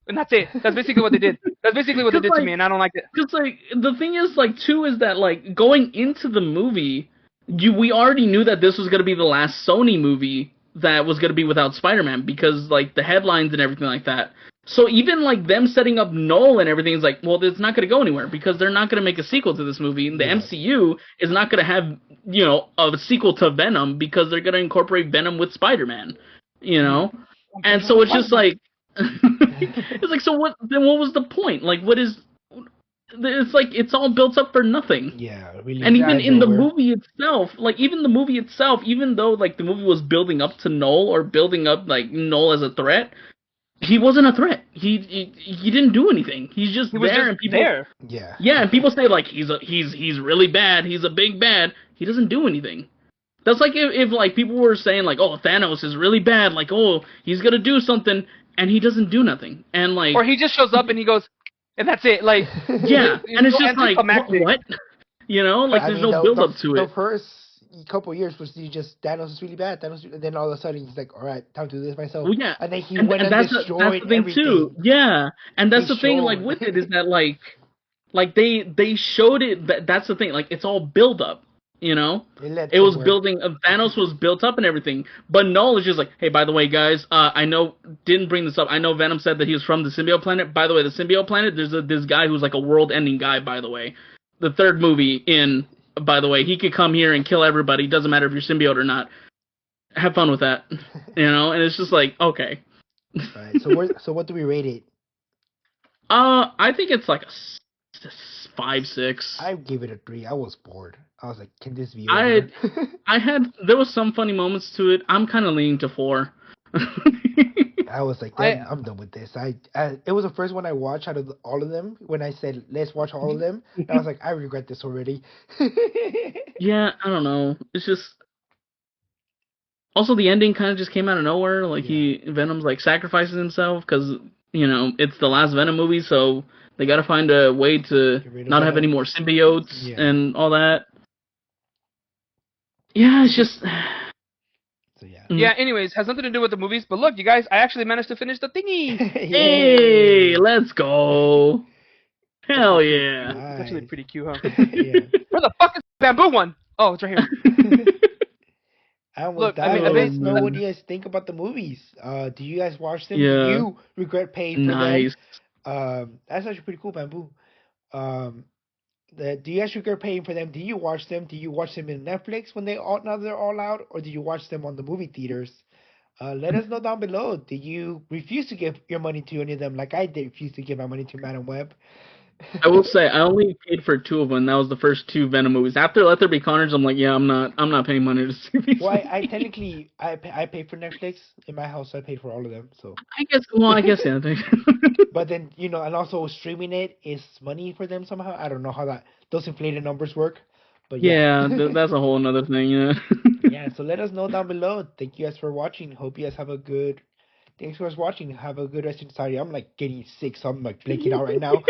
and that's it. That's basically what they did. That's basically what they did to me, and I don't like it. Because like the thing is like too is that like going into the movie, we already knew that this was gonna be the last Sony movie that was gonna be without Spider-Man because like the headlines and everything like that. So even like them setting up Null and everything is like, well, it's not going to go anywhere because they're not going to make a sequel to this movie. The MCU is not going to have a sequel to Venom because they're going to incorporate Venom with Spider-Man, And so it's just like, it's like, so what? Then what was the point? Like, what is? It's like it's all built up for nothing. Yeah, really. And even in the movie itself, even though like the movie was building up to Null or building up like Null as a threat. He wasn't a threat. He didn't do anything. He's just there, and people there. Yeah, and people say like he's really bad. He's a big bad. He doesn't do anything. That's like if like people were saying like, oh, Thanos is really bad. Like, oh, he's gonna do something, and he doesn't do nothing. And like, or he just shows up and he goes, and that's it. Like, yeah, and it's just like what? Like there's no build up to it. The first couple of years was just Thanos is really bad. And then all of a sudden he's like, all right, time to do this myself. Well, yeah, and then he went and destroyed that's the thing everything. too. Yeah, and that's the thing. Like with it is that like they showed it. That's the thing. Like it's all build up. It was building. Thanos was built up and everything. But Null is just like, hey, by the way, guys, I know didn't bring this up. I know Venom said that he was from the symbiote planet. By the way, the symbiote planet. There's this guy who's like a world-ending guy. By the way, the third movie in. By the way, he could come here and kill everybody. Doesn't matter if you're symbiote or not. Have fun with that, And it's just like, okay. Right. So what do we rate it? I think it's like a 5, 6. I give it a 3. I was bored. I was like, can this be over? There was some funny moments to it. I'm kind of leaning to 4. I was like, I'm done with this. It was the first one I watched out of all of them. When I said let's watch all of them, I was like, I regret this already. Yeah, I don't know. It's just Also, the ending kind of just came out of nowhere. Like Yeah. Venom's like sacrifices himself because it's the last Venom movie, so they got to find a way to Get rid of not have any Venom. more symbiotes Yeah. and all that. Yeah, it's just. So yeah. Yeah. Anyways, has nothing to do with the movies. But look, you guys, I actually managed to finish the thingy. Hey, Yay! let's go! It's actually Hell pretty yeah! cute. It's actually Nice. pretty cute, huh? Yeah. Where the fuck is the bamboo one? Oh, it's right here. And with Look, I that, mean, let Oh us know what man, you guys think about the movies. Do you guys watch them? Do yeah, you regret paying for them? nice. That's actually pretty cool, Bamboo. Um, do you guys regret paying for them? Do you watch them? Do you watch them in Netflix when now they're all out, or do you watch them on the movie theaters? Let us know down below. Do you refuse to give your money to any of them, like I did refuse to give my money to Madam Web? I will say I only paid for two of them. That was the first two Venom movies. After Let There Be Carnage, I'm like, yeah, I'm not paying money to see these Well, I movies. technically I pay for Netflix in my house. I paid for all of them. So, I guess yeah. but then and also streaming it is money for them somehow. I don't know how those inflated numbers work, but yeah. Yeah, that's a whole another thing. Yeah. Yeah, so let us know down below. Thank you guys for watching. Hope you guys have a good. Thanks for watching. Have a good rest of the Sorry, I'm like getting sick, so I'm like blinking out right now.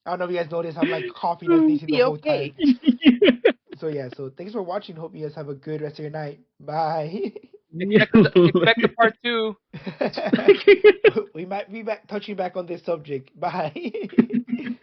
I don't know if you guys noticed. I'm like coughing and sneezing the Be whole time. okay. So yeah, so thanks for watching. Hope you guys have a good rest of your night. Bye. Expect the part two. We might be back touching back on this subject. Bye.